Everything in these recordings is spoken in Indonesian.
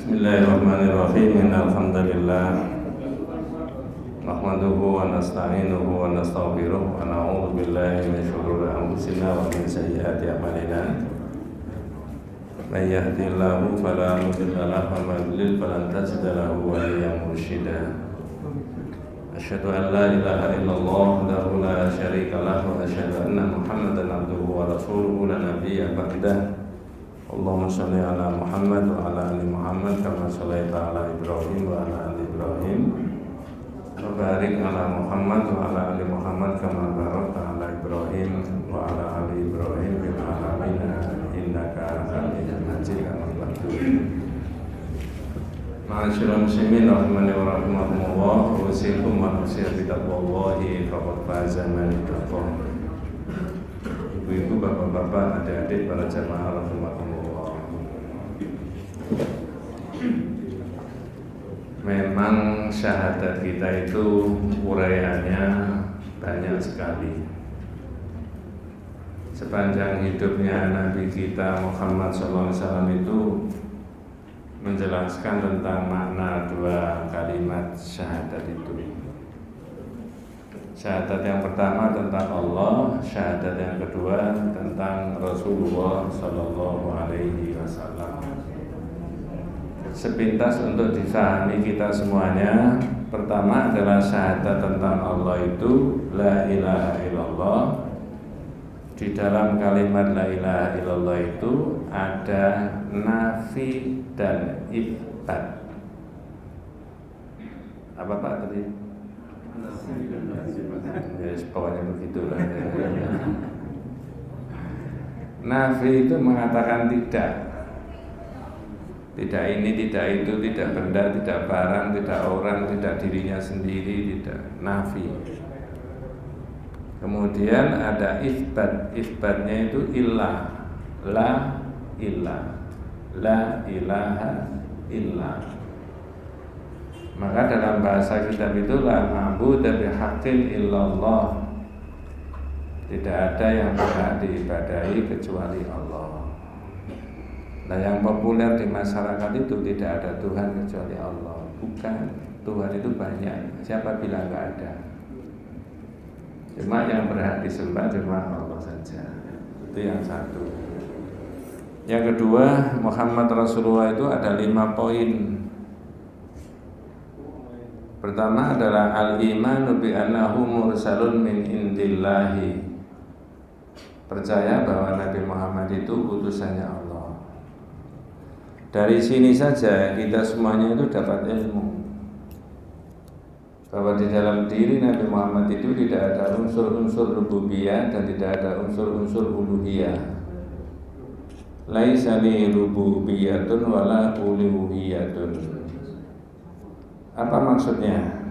Bismillahirrahmanirrahim. Innal hamdalillah nahmaduhu wa nasta'inuhu wa nastaghfiruh wa na'udzu billahi min shururi anfusina wa min sayyiati a'malina. May yahdihillahu fala mudilla lahu wa may yudlil falan tajida lahu waliyyan mursyida. Asyhadu an la ilaha illallah wahdahu la syarika lahu wa asyhadu anna Muhammadan abduhu wa rasuluhu la nabiyya ba'dah. Allahumma sholli ala Muhammad wa ala ali Muhammad kama shallaita ala Ibrahim wa ala ali Ibrahim wa barik ala Muhammad wa ala ali Muhammad kama barakta ala Ibrahim wa ala ali Ibrahim fil alamin innaka Hamidum Majid. Ma'asyiral muslimin rahimani wa rahimakumullah, usikum wa nasihat bittaqwallahi faqad faza man ittaqwa. Ibu-ibu, bapak-bapak, adik-adik, para jamaah rahimakumullah. Memang syahadat kita itu uraiannya banyak sekali. Sepanjang hidupnya Nabi kita Muhammad SAW itu menjelaskan tentang makna dua kalimat syahadat itu. Syahadat yang pertama tentang Allah, syahadat yang kedua tentang Rasulullah Sallallahu Alaihi Wasallam. Sepintas untuk difahami kita semuanya, pertama adalah syahadat tentang Allah itu la ilaha illallah. Di dalam kalimat la ilaha illallah itu ada nafi dan itsbat. Apa Pak tadi? Ya, pokoknya begitulah. Nafi itu mengatakan tidak. Tidak ini, tidak itu, tidak benda, tidak barang, tidak orang, tidak dirinya sendiri, tidak. Nafi. Kemudian ada isbat. Isbatnya itu ilah. La ilah. La ilaha illah. Maka dalam bahasa kitab itu la ma'budu bihaqqin illallah. Tidak ada yang berhak diibadahi kecuali Allah. Nah, yang populer di masyarakat itu tidak ada Tuhan kecuali Allah. Bukan, Tuhan itu banyak. Siapa bilang enggak ada? Cuma yang berhak disembah cuma Allah saja. Itu yang satu. Yang kedua, Muhammad Rasulullah itu ada 5 poin. Pertama adalah al-imanu bi annahu mursalun min indillahi. Percaya bahwa Nabi Muhammad itu utusannya Allah. Dari sini saja kita semuanya itu dapat ilmu bahwa di dalam diri Nabi Muhammad itu tidak ada unsur-unsur rububiyah dan tidak ada unsur-unsur uluhiyah. Laisa li rububiyyatun wala uluhiyyatun. Apa maksudnya?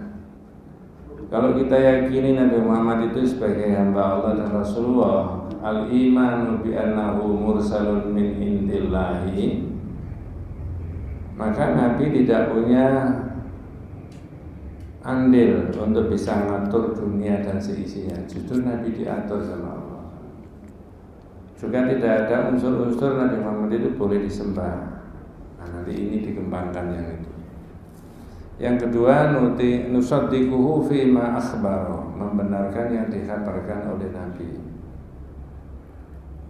Kalau kita yakini Nabi Muhammad itu sebagai hamba Allah dan Rasulullah, al-imanu bi annahu mursalun min indillahi, maka Nabi tidak punya andil untuk bisa mengatur dunia dan seisinya. Justru Nabi diatur sama Allah. Juga tidak ada unsur-unsur Nabi Muhammad itu boleh disembah. Nah, nanti ini dikembangkan yang itu. Yang kedua, nusaddiquhu fi ma akhbara, membenarkan yang dikabarkan oleh Nabi.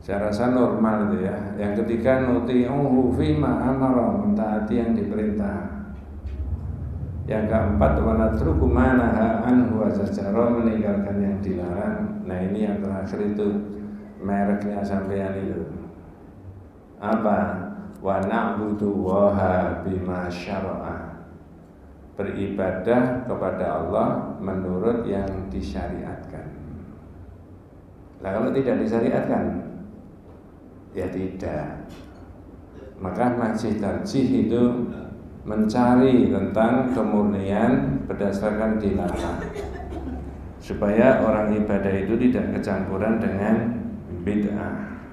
Saya rasa normal itu ya. Yang ketiga, nuti'uhu fi ma amara, mentaati yang diperintah. Yang keempat, wa natruku ma naha anhu wa zajara, meninggalkan yang dilarang. Nah, ini yang terakhir itu mereknya sampean itu. Apa? Wa na'budu waha bima syara'a, beribadah kepada Allah menurut yang disyariatkan. Nah, kalau tidak disyariatkan, ya tidak. Maka masjid tarjih itu mencari tentang kemurnian berdasarkan dilarang, supaya orang ibadah itu tidak kecampuran dengan bid'ah.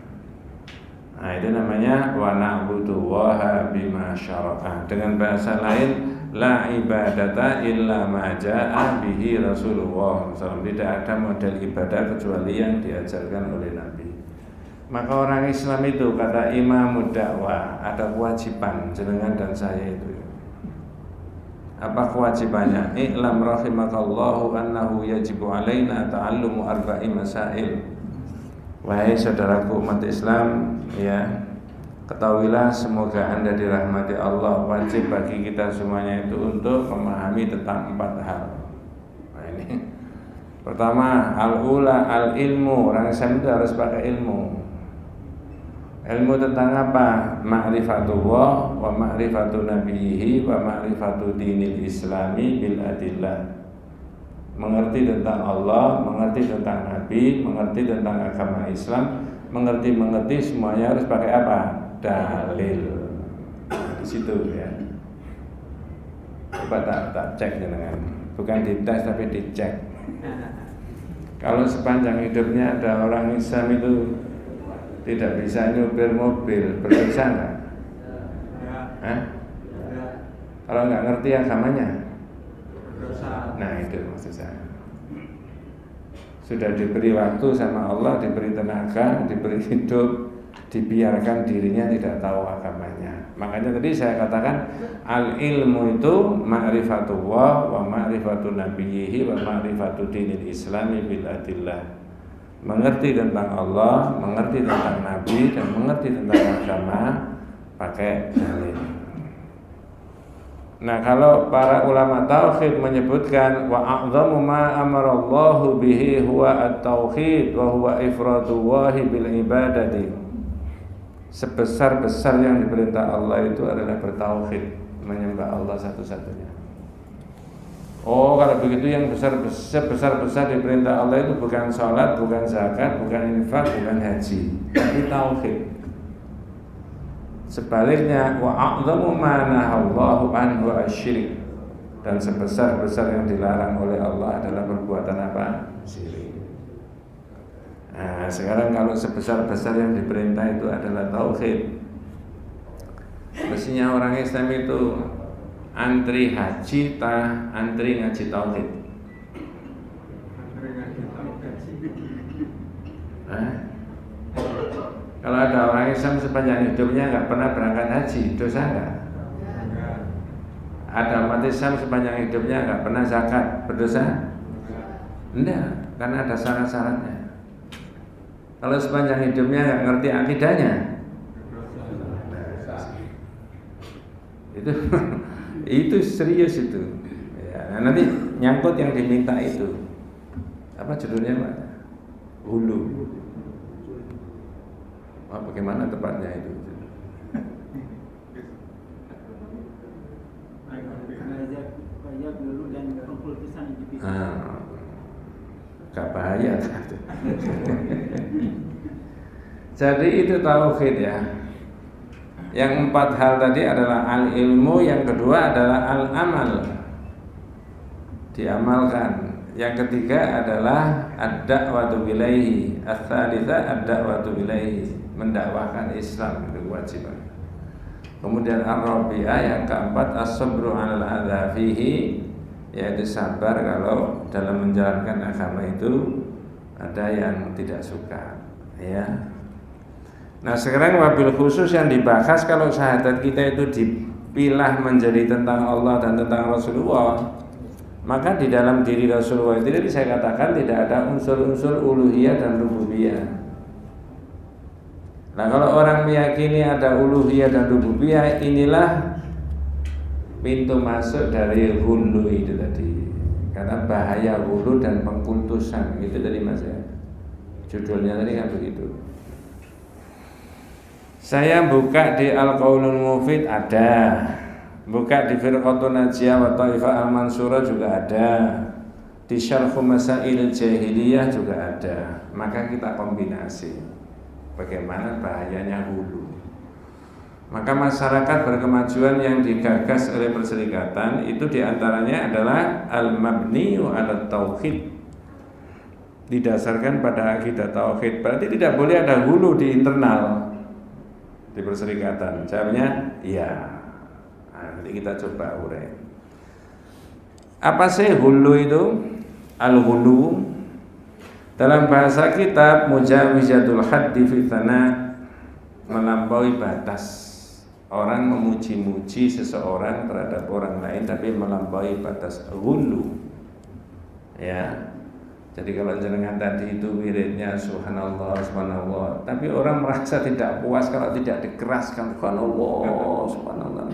Nah, itu namanya wa na'budu waha bima syara'a. Dengan bahasa lain, la ibadata illa ma ja'a bihi Rasulullah SAW. Tidak ada model ibadah kecuali yang diajarkan oleh Nabi. Maka orang Islam itu kata Imam Dakwah ada kewajiban jenengan dan saya itu. Apa kewajibannya? I'lam rahimakallahu annahu yajibu alaina ta'allumu arba'i masail. Wahai saudaraku umat Islam, ya, ketahuilah semoga Anda dirahmati Allah, wajib bagi kita semuanya itu untuk memahami tentang 4 hal. Nah ini. Pertama, al-ula al-ilmu. Orang Islam itu harus pakai ilmu. Ilmu tentang apa? Ma'rifatullah wa ma'rifatu nabiyhi wa ma'rifatu dinil islami bil adillah. Mengerti tentang Allah, mengerti tentang Nabi, mengerti tentang agama Islam, mengerti semuanya harus pakai apa? Dalil. Di situ ya. Coba tak cek dengan, bukan dites tapi dicek. Kalau sepanjang hidupnya ada orang Islam itu tidak bisa nyupir mobil, berdosa nggak? Kalau nggak ngerti agamanya, berdosa. Nah itu maksud saya. Sudah diberi waktu sama Allah, diberi tenaga, diberi hidup, dibiarkan dirinya tidak tahu agamanya. Makanya tadi saya katakan al ilmu itu ma'rifatullah wa ma'rifatu nabiyhi wa ma'rifatu dinil islami bil adillah. Mengerti tentang Allah, mengerti tentang Nabi, dan mengerti tentang agama pakai dalil. Nah, kalau para ulama tauhid menyebutkan wa a'dhamu ma amarallahu bihi huwa at-tauhid wa huwa ifradullahi bil ibadati. Sebesar-besar yang diperintah Allah itu adalah bertauhid, menyembah Allah satu-satunya. Oh, kalau begitu yang sebesar-besar diperintah Allah itu bukan sholat, bukan zakat, bukan infak, bukan haji, tapi tauhid. Sebaliknya, wa a'dhamu ma nahallahu anhu asyirik. Dan sebesar-besar yang dilarang oleh Allah adalah perbuatan apa? Syirik. Nah, sekarang kalau sebesar-besar yang diperintah itu adalah tauhid. Mestinya orang Islam itu antri haji antri ngaji tauhid. Kalau ada orang Islam sepanjang hidupnya nggak pernah berangkat haji, dosa nggak? Ada umat Islam sepanjang hidupnya nggak pernah zakat, berdosa? Enggak, karena ada syarat-syaratnya. Kalau sepanjang hidupnya nggak ngerti akidahnya, itu serius itu. Ya, nanti nyangkut yang diminta itu. Apa judulnya, Pak? Hulu. Oh, bagaimana tepatnya itu? Gak bahaya. Jadi itu tauhid ya. Yang 4 hal tadi adalah al-ilmu, yang kedua adalah al-amal, diamalkan. Yang ketiga adalah ad-da'watu ilaihi, ats-tsalitsah ad-da'watu ilaihi, mendakwahkan Islam, itu kewajiban. Kemudian ar-rabi'ah, yang keempat as-sabru 'alal adza fihi, yaitu sabar kalau dalam menjalankan agama itu ada yang tidak suka, ya. Nah, sekarang wabil khusus yang dibahas kalau syahadat kita itu dipilah menjadi tentang Allah dan tentang Rasulullah, maka di dalam diri Rasulullah itu tadi saya katakan tidak ada unsur-unsur uluhiyah dan rububiyah. Nah, kalau orang meyakini ada uluhiyah dan rububiyah, inilah pintu masuk dari hulu itu tadi. Karena bahaya hulu dan pengkultusan itu tadi Mas ya. Judulnya tadi kan begitu. Saya buka di Al-Qaulul Mufid ada, buka di Firqatun Najiyah wa Taifah Al-Mansurah juga ada, di Syarh Masail Jahiliyah juga ada. Maka kita kombinasi bagaimana bahayanya hulu. Maka masyarakat berkemajuan yang digagas oleh Perserikatan itu diantaranya adalah al-mabniyu ala tauhid, didasarkan pada akidah tauhid. Berarti tidak boleh ada hulu di internal di Perserikatan. Jawabnya iya. Nah, nanti kita coba urai. Apa sih hulu itu? Al-hulu Dalam bahasa kitab mujawizatul haddi fi thana, melampaui batas. Orang memuji-muji seseorang terhadap orang lain tapi melampaui batas, ghulu. Ya. Jadi kalau jenengan tadi itu wiridnya subhanallah subhanallah, tapi orang merasa tidak puas kalau tidak dikeraskan subhanallah subhanallah,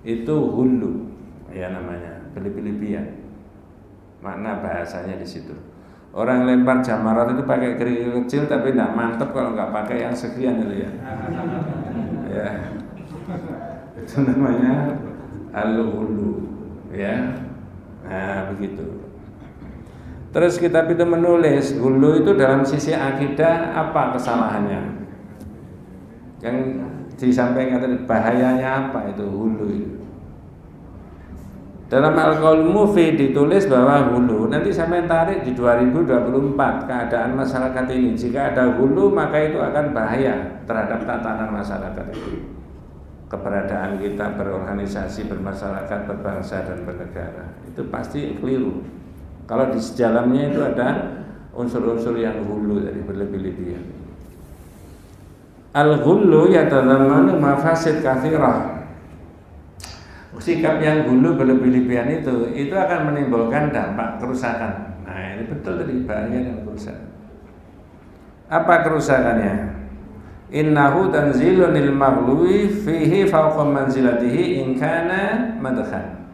itu ghulu ya namanya, berlebih-lebihan. Makna bahasanya di situ. Orang lempar jamarat itu pakai kerikil kecil tapi tidak mantep kalau nggak pakai yang sekian itu ya. Ya. Itu namanya al-ghulu ya. Nah, begitu. Terus kitab itu menulis ghulu itu dalam sisi akidah apa kesalahannya? Yang disampaikan tadi bahayanya apa itu ghulu itu? Dalam Al-Qaul Mufid ditulis bahwa ghulu, nanti sampai tarik di 2024 keadaan masyarakat ini. Jika ada ghulu maka itu akan bahaya terhadap tatanan masyarakat itu. Keberadaan kita berorganisasi, bermasyarakat, berbangsa dan bernegara itu pasti keliru. Kalau di dalamnya itu ada unsur-unsur yang ghulu dari berlebih-lebihan. Al-ghulu yatadammanu mafasid katsirah. Sikap yang ghulu berlebih-lebihan itu akan menimbulkan dampak kerusakan. Nah, ini betul tadi bahaya dan kerusakan. Apa kerusakannya? Innahu tanzilun lil maghluwi fihi fawqa manzilatihi in kana madkhan.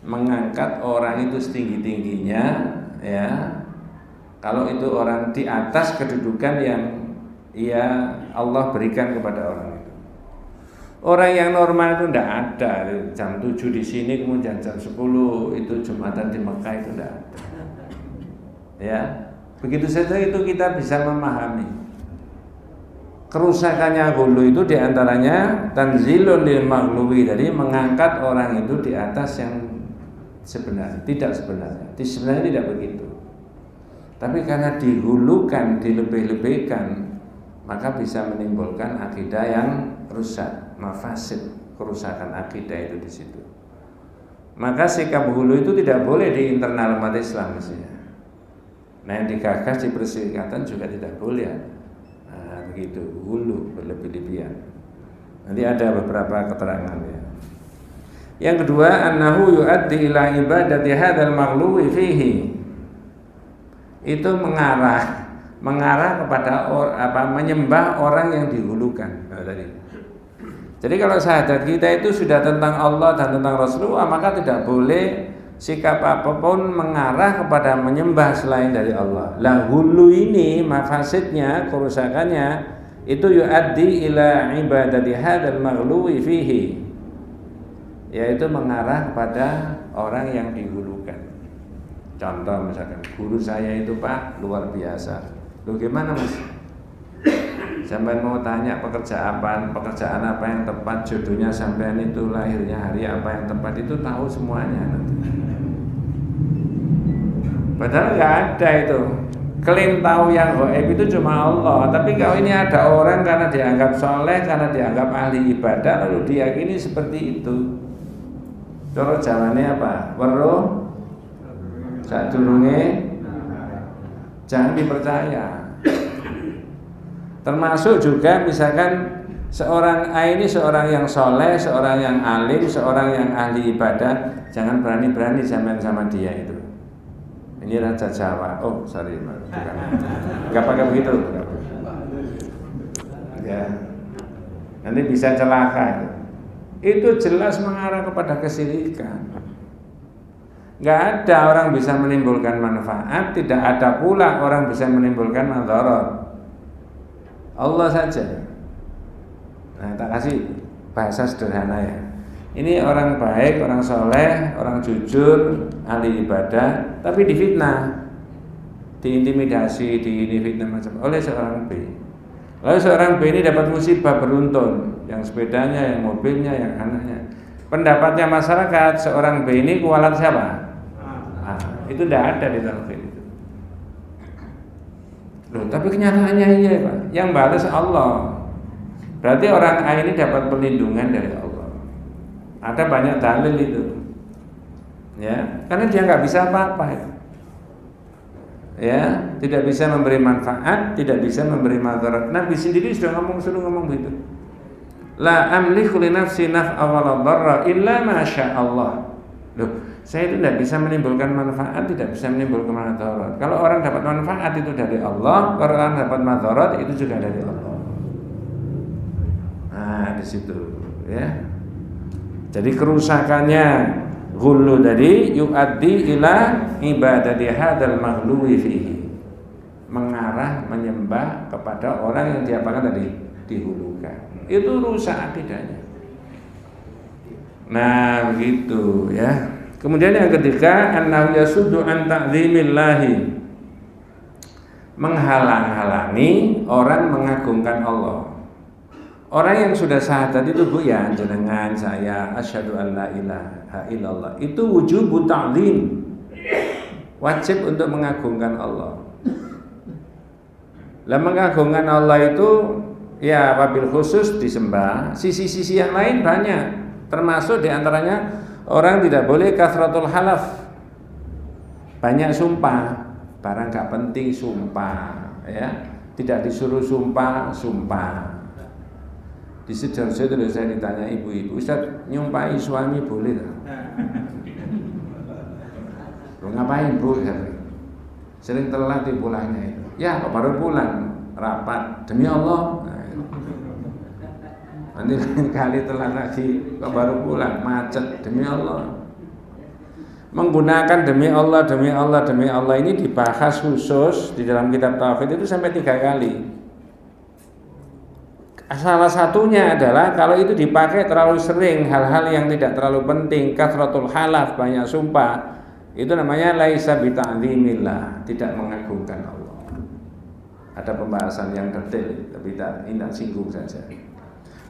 Mengangkat orang itu setinggi-tingginya ya. Kalau itu orang di atas kedudukan yang Allah berikan kepada orang itu. Orang yang normal itu tidak ada. Jam 7 di sini kemudian jam 10 itu Jumatan di Mekah itu tidak ada. Ya. Begitu saja itu kita bisa memahami. Kerusakannya ghulu itu diantaranya tanzilun lil maghluwi, jadi mengangkat orang itu di atas yang sebenarnya, tidak sebenarnya. Sebenarnya tidak begitu. Tapi karena dihulukan, dilebih-lebihkan, maka bisa menimbulkan akidah yang rusak, mafasid, kerusakan akidah itu di situ. Maka sikap ghulu itu tidak boleh di internal umat Islam mestinya. Nah, yang digagas di Perserikatan juga tidak boleh. Begitu, ghulu berlebih-lebihan. Nanti ada beberapa keterangan ya. Yang kedua, annahu yu'addi ila ibadati hadzal maghluwi fihi. Itu mengarah kepada menyembah orang yang dihulukan. Tadi. Jadi kalau syahadat kita itu sudah tentang Allah dan tentang Rasulullah, maka tidak boleh sikap apapun mengarah kepada menyembah selain dari Allah. Lah ghulu ini mafasidnya, kerusakannya itu yuaddi ila ibadati hadzal maghluwi fihi, yaitu mengarah kepada orang yang dihulukan. Contoh misalkan guru saya itu Pak luar biasa. Loh gimana Mas? Sampai mau tanya pekerjaan apa yang tepat, jodohnya sampean itu, lahirnya hari apa yang tepat, itu tahu semuanya nanti. Padahal nggak ada itu. Klaim tahu yang gaib itu cuma Allah. Tapi kalau ini ada orang karena dianggap soleh, karena dianggap ahli ibadah, lalu diyakini seperti itu. Cara jawabannya apa? Weruh sadurunge jangan dipercaya. Termasuk juga misalkan seorang ini seorang yang soleh, seorang yang alim, seorang yang ahli ibadah, jangan berani-berani zaman sama dia itu. Ini Raja Jawa. Oh sorry, bukan. Gak pakai begitu. Ya, nanti bisa celaka. Itu jelas mengarah kepada kesyirikan. Gak ada orang bisa menimbulkan manfaat, tidak ada pula orang bisa menimbulkan madarat. Allah saja. Nah, tak kasih bahasa sederhana ya. Ini orang baik, orang soleh, orang jujur, ahli ibadah, tapi difitnah, diintimidasi, difitnah macam oleh seorang B. Lalu seorang B ini dapat musibah beruntun, yang sepedanya, yang mobilnya, yang anaknya. Pendapatnya masyarakat, seorang B ini kualat siapa? Itu tidak ada di tauhid itu. Loh, tapi kenyataannya iya Pak, yang balas Allah. Berarti orang A ini dapat perlindungan dari Allah. Ada banyak dalil itu, ya, karena dia nggak bisa apa-apa. ya, tidak bisa memberi manfaat, tidak bisa memberi madarat. Nabi sendiri sudah suruh ngomong begitu. La amliku li nafsi naf'a wala dharra illa ma syaa Allah. Loh, saya itu tidak bisa menimbulkan manfaat, tidak bisa menimbulkan madarat. Kalau orang dapat manfaat itu dari Allah, kalau orang dapat madarat itu juga dari Allah. Nah, di situ ya. Jadi kerusakannya ghulu tadi yu'addi ila ibadati hadzal maghluwi fihi. Mengarah menyembah kepada orang yang diapakan tadi? Dihulukan. Itu rusak akidahnya. Nah, begitu ya. Kemudian yang ketiga, annahu yasuddu an ta'zimillahi. Menghalang-halangi orang mengagungkan Allah. Orang yang sudah syahadat itu Bu ya, jenengan saya asyhadu an la ilaha illallah. Itu wujub ta'zim. Wajib untuk mengagungkan Allah. Lah mengagungkan Allah itu ya wabil khusus disembah. Sisi-sisi yang lain banyak. Termasuk diantaranya orang tidak boleh kasratul halaf. Banyak sumpah. Barang gak penting sumpah ya. Tidak disuruh sumpah. Di Sidoarjo itu saya ditanya ibu-ibu, Ustaz, nyumpahi suami boleh tak? Ngapain Bu? Sering telat di pulangnya itu. Ya, kok baru pulang rapat demi Allah. Nanti lain kali telat lagi, kok baru pulang macet demi Allah. Menggunakan demi Allah ini dibahas khusus di dalam kitab tauhid itu sampai 3 kali. Salah satunya adalah kalau itu dipakai terlalu sering, hal-hal yang tidak terlalu penting, kasratul halaf, banyak sumpah, itu namanya laisa bita'zimillah, tidak mengagungkan Allah. Ada pembahasan yang detail, tapi tidak singgung saja.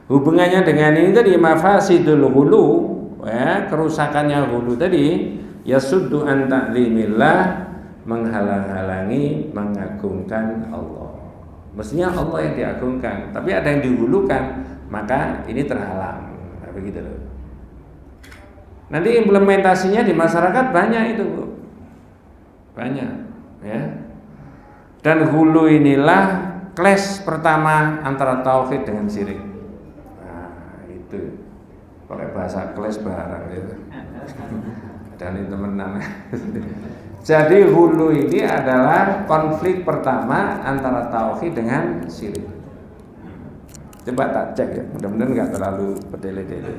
Hubungannya dengan ini tadi mafasidul ghulu, ya, kerusakannya ghulu tadi, yasuddu an ta'zimillah, menghalang-halangi mengagungkan Allah. Mestinya Allah yang diagungkan, tapi ada yang dihulukan, maka ini terhalang. Nah, begitu loh. Nanti implementasinya di masyarakat banyak itu, Bu. Banyak, ya. Dan hulu inilah clash pertama antara tauhid dengan syirik. Nah, itu pakai bahasa clash barang gitu. Dan ini temenan. Jadi hulu ini adalah konflik pertama antara tauhid dengan syirik. Coba tak cek ya, mudah-mudahan nggak terlalu bertele-tele.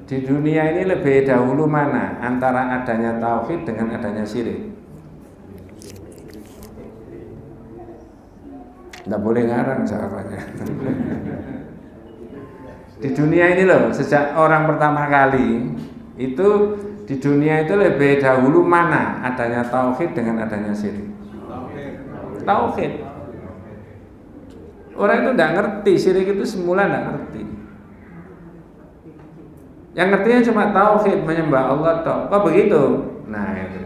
Di dunia ini lebih dahulu mana antara adanya tauhid dengan adanya syirik? Nggak boleh ngarang jawabannya. Di dunia ini loh, sejak orang pertama kali itu di dunia itu lebih dahulu mana adanya tauhid dengan adanya syirik? Tauhid. Orang itu tidak ngerti, syirik itu semula tidak ngerti. Yang ngertinya cuma tauhid, menyembah Allah toh. Kok begitu? Nah itu.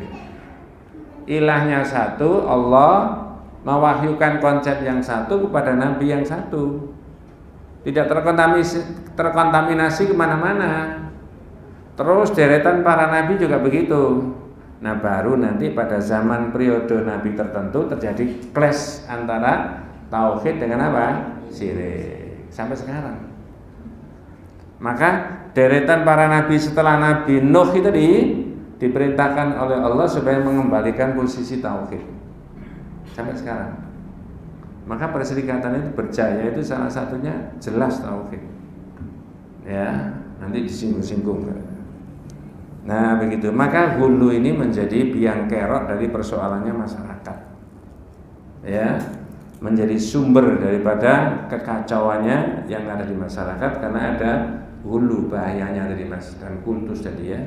Ilahnya satu, Allah mewahyukan konsep yang satu kepada Nabi yang satu. Tidak terkontaminasi kemana-mana. Terus deretan para nabi juga begitu. Nah baru nanti pada zaman periode nabi tertentu terjadi clash antara tauhid dengan apa? Syirik. Sampai sekarang. Maka deretan para nabi setelah Nabi Nuh itu diperintahkan oleh Allah supaya mengembalikan posisi tauhid. Sampai sekarang. Maka perserikatan itu berjaya itu salah satunya jelas tauhid. Ya, nanti disinggung-singgung. Nah begitu, maka hulu ini menjadi biang kerok dari persoalannya masyarakat, ya, menjadi sumber daripada kekacauannya yang ada di masyarakat karena ada hulu, bahayanya dari dan kultus tadi ya.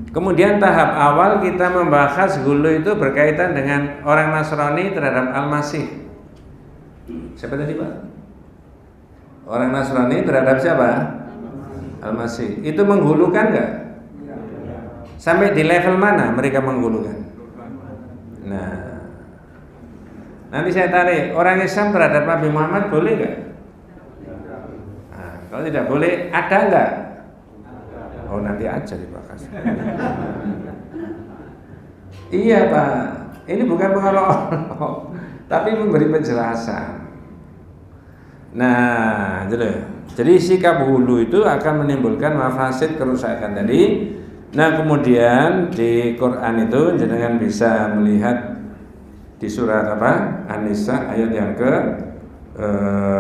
Kemudian tahap awal kita membahas hulu itu berkaitan dengan orang Nasrani terhadap Al-Masih. Siapa tadi Pak? Orang Nasrani terhadap siapa? Al-Masih. Itu menghulukan enggak? Sampai di level mana mereka menghulukan? Nah, nanti saya tarik, orang Islam terhadap Nabi Muhammad boleh enggak? Nah, kalau tidak boleh, ada enggak? Oh nanti aja dibahas. Iya Pak, ini bukan mengolok-olok, tapi memberi penjelasan. Nah, jadi sikap hulu itu akan menimbulkan mafasid, kerusakan tadi. Nah, kemudian di Quran itu jenengan bisa melihat di surat apa? An-Nisa ayat yang ke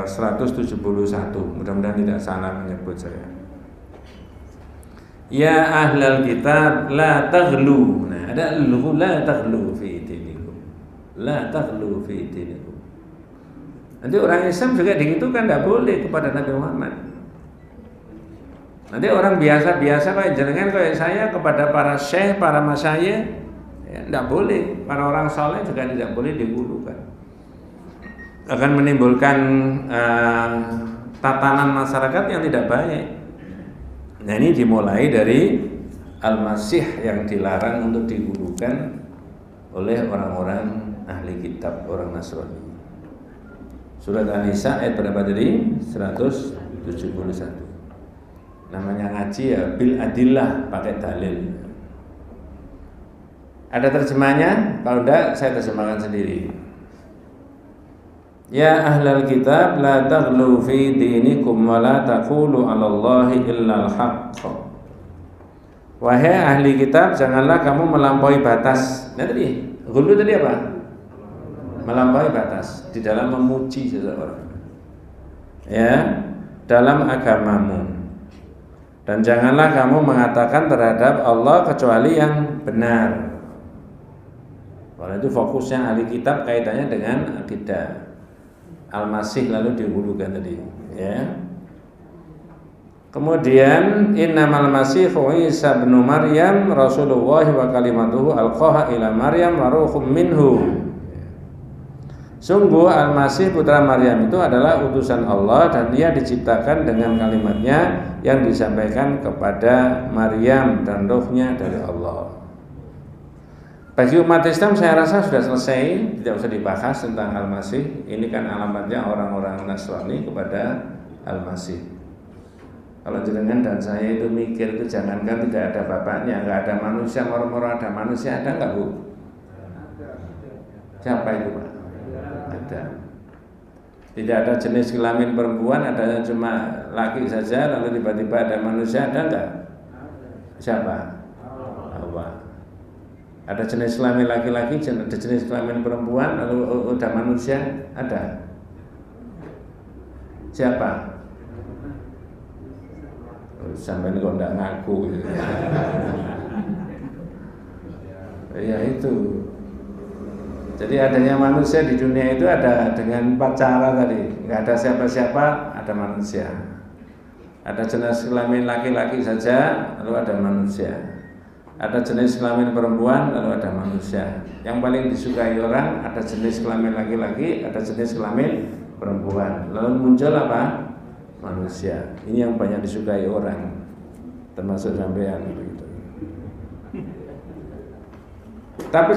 171. Mudah-mudahan tidak salah menyebut saya. Ya ahlal kitab la taghlu. Nah, ada la taghlu fi dinikum. La taghlu fi dinikum. Nanti orang Islam juga digitukan, tidak boleh kepada Nabi Muhammad. Nanti orang biasa-biasa kayak jenengan kayak saya kepada para syekh, para masyayikh, ya, tidak boleh. Para orang saleh juga tidak boleh digulukan. Akan menimbulkan tatanan masyarakat yang tidak baik. Nah, ini dimulai dari Al-Masih yang dilarang untuk digulukan oleh orang-orang ahli kitab, orang Nasrani. Surat An-Nisa ayat berapa tadi? 171. Namanya ngaji ya bil adillah, pakai dalil. Ada terjemahnya? Kalau enggak saya terjemahkan sendiri. Ya ahlal kitab la taghlu fi dinikum wa la taqulu 'ala Allahi illa al-haqq. Wahai ahli kitab, janganlah kamu melampaui batas. Nah tadi, ghulu tadi apa? Melampaui batas di dalam memuji seseorang. Ya, dalam agamamu. Dan janganlah kamu mengatakan terhadap Allah kecuali yang benar. Kalau itu fokusnya ahli kitab kaitannya dengan akidah. Al-Masih lalu dihulukan tadi, ya. Kemudian innamal masihu Isa bin Maryam Rasulullah wa kalimatuhu alqaha ila Maryam wa ruhum minhu. Sungguh Al-Masih putra Maryam itu adalah utusan Allah dan ia diciptakan dengan kalimatnya yang disampaikan kepada Maryam dan rohnya dari Allah. Bagi umat Islam saya rasa sudah selesai, tidak usah dibahas tentang Al-Masih. Ini kan alamatnya orang-orang Nasrani kepada Al-Masih. Kalau jenengan dan saya itu mikir itu jangankan tidak ada bapaknya, nggak ada manusia, moro-moro ada manusia, ada nggak Bu? Siapa itu Pak? Ada. Tidak ada jenis kelamin perempuan, adanya cuma laki saja, lalu tiba-tiba ada manusia, ada nggak? Siapa? Allah. Ada jenis kelamin laki-laki, ada jenis kelamin perempuan, lalu ada manusia, ada. Siapa? Sampai ini kok enggak ngaku. Ya itu. Jadi adanya manusia di dunia itu ada dengan 4 cara tadi. Enggak ada siapa-siapa, ada manusia. Ada jenis kelamin laki-laki saja, lalu ada manusia. Ada jenis kelamin perempuan, lalu ada manusia. Yang paling disukai orang ada jenis kelamin laki-laki, ada jenis kelamin perempuan. Lalu muncul apa? Manusia. Ini yang banyak disukai orang, termasuk sampean begitu. Tapi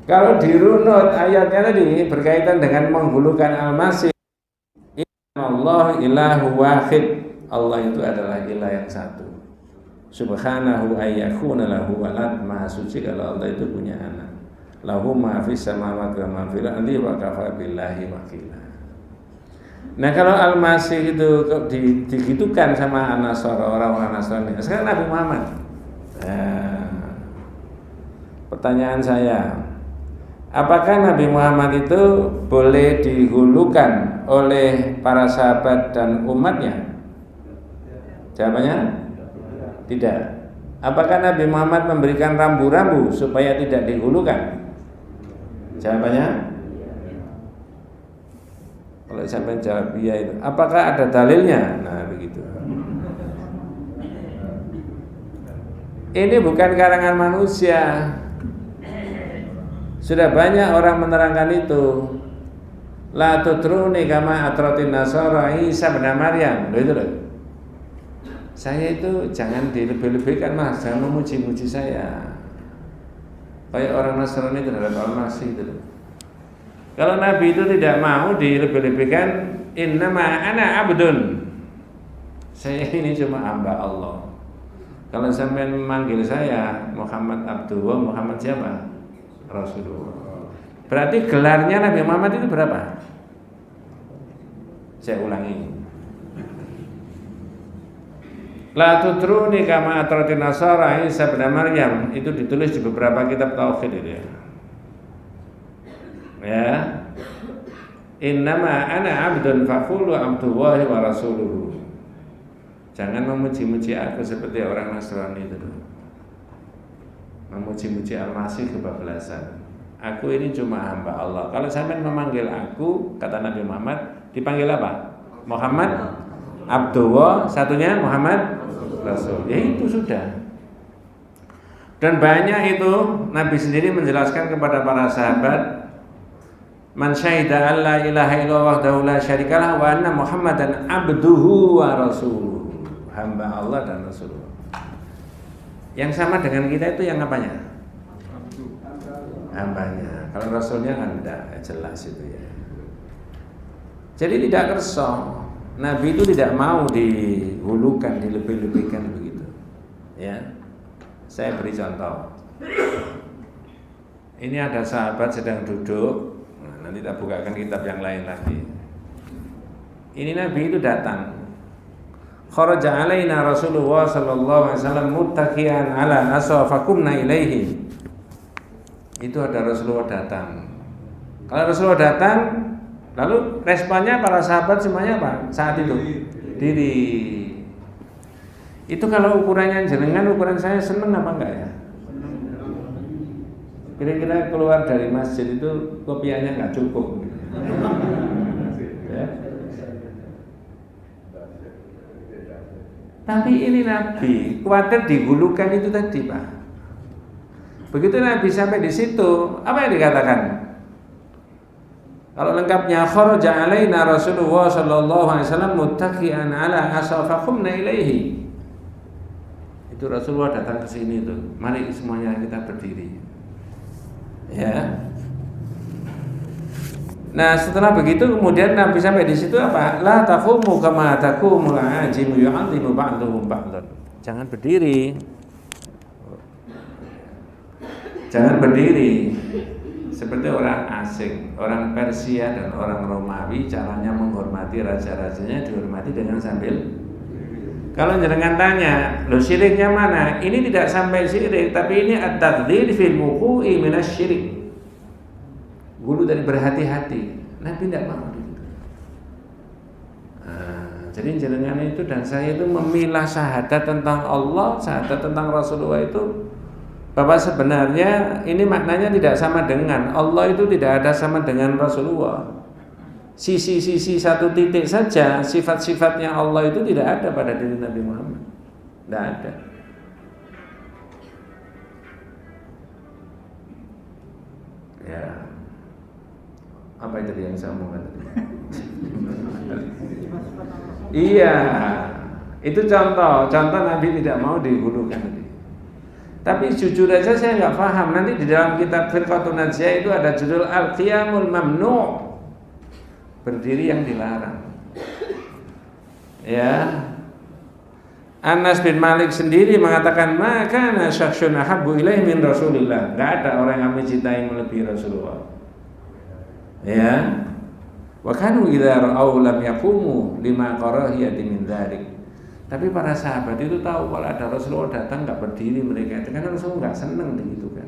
kalau dirunut ayatnya tadi berkaitan dengan menghulukan Al-Masih, Allah ilahu wahid. Allah itu adalah ilah yang satu. Subhanahu ayyakuna lahu walad, maha suci kalau Allah itu punya anak. Lahu ma fis samawati wa ma fil ardi wa kafa billahi wakila. Nah kalau Al-Masih itu digitukan sama orang-orang Nasrani. Sekarang Nabi Muhammad. Pertanyaan saya, apakah Nabi Muhammad itu boleh dihulukan oleh para sahabat dan umatnya? Jawabannya tidak. Apakah Nabi Muhammad memberikan rambu-rambu supaya tidak dihulukan? Jawabannya, kalau sampai jawab iya itu, apakah ada dalilnya? Nah begitu. Ini bukan karangan manusia. Sudah banyak orang menerangkan itu. La tutruni kama atratin nasara Isa bin Maryam. Loh itu loh. Saya itu jangan dilebih-lebihkan Mas, jangan memuji-muji saya. Kayak orang Nasrani terhadap Al-Masih itu. Kalau Nabi itu tidak mau dilebih-lebihkan, innama ana abdun. Saya ini cuma hamba Allah. Kalau sampean memanggil saya Muhammad Abdullah, Muhammad siapa? Rasulullah. Berarti gelarnya Nabi Muhammad itu berapa? Saya ulangi. La tudruni kama atratin nasara Isa bin Maryam, itu ditulis di beberapa kitab tauhid itu ya. Ya. Innama ana abdun faqulu abdullahi wa rasuluhu. Jangan memuji-muji aku seperti orang Nasrani itu. Memuji-muji Al-Masih kebablasan. Aku ini cuma hamba Allah. Kalau sampean memanggil aku, kata Nabi Muhammad, dipanggil apa? Muhammad Abdullah, satunya Muhammad Rasul. Ya itu sudah. Dan banyak itu Nabi sendiri menjelaskan kepada para sahabat, man syahida alla ilaha illallah wahdahu la syarikalah wa anna Muhammadan abduhu wa rasuluhu. Hamba Allah dan Rasulullah. Yang sama dengan kita itu yang apanya? Hambanya. Kalau Rasulnya kan tidak jelas itu ya. Jadi tidak kerso. Nabi itu tidak mau dihulukan, dilebih-lebihkan begitu. Ya. Saya beri contoh. Ini ada sahabat sedang duduk. Nah, nanti kita bukakan kitab yang lain lagi. Ini Nabi itu datang. Kharaja alaina Rasulullah sallallahu alaihi wasallam muttaqian ala asa fakumna ilaihi. Itu ada Rasulullah datang. Kalau Rasulullah datang, lalu responnya para sahabat semuanya apa? Saat itu diri. Itu kalau ukurannya jenengan, ukuran saya seneng apa enggak ya? Kira-kira keluar dari masjid itu kopiannya enggak cukup. Ya. Tapi ini Nabi khawatir digulukan itu tadi, Pak. Begitu Nabi sampai di situ, apa yang dikatakan? Kalau lengkapnya kharaja alaina Rasulullah sallallahu alaihi wasallam muttaqian ala asafaqumna ilaihi. Itu Rasulullah datang ke sini tuh. Mari semuanya kita berdiri. Ya. Nah setelah begitu kemudian Nabi sampai di situ apa? La taqumu kama taqumul ajimu yu'adhimu ba'dhum ba'dhan. Jangan berdiri. Jangan berdiri seperti orang asing, orang Persia dan orang Romawi caranya menghormati raja-rajanya dihormati dengan sambil. Kalau jenengan tanya, lo syiriknya mana? Ini tidak sampai syirik, tapi ini at-taghdhir fil wuqu'i minasyirik. Guru dari berhati-hati. Nabi tidak mau begitu. Jadi jenengan itu dan saya itu memilah syahadat tentang Allah, syahadat tentang Rasulullah itu, bahwa sebenarnya ini maknanya tidak sama dengan Allah itu tidak ada sama dengan Rasulullah. Sisi-sisi satu titik saja sifat-sifatnya Allah itu tidak ada pada diri Nabi Muhammad. Tidak ada. Ya. Apa itu yang saya omongkan tadi? Iya, itu contoh Nabi tidak mau dihulukan tadi. Tapi jujur aja saya nggak paham. Nanti di dalam kitab Firqatun Najiyah itu ada judul Al-Qiyamul Mamnu', berdiri yang dilarang. Ya. Anas bin Malik sendiri mengatakan maka syakhsun ahabbu ilaihi min Rasulillah. Enggak ada orang yang kami cintai melebihi Rasulullah. Ya. Wa kanu idza ra'au lam yaqumu lima qarahiyati min dzalik. Tapi para sahabat itu tahu kalau ada Rasulullah datang enggak berdiri mereka itu karena Rasulullah enggak senang begitu kan.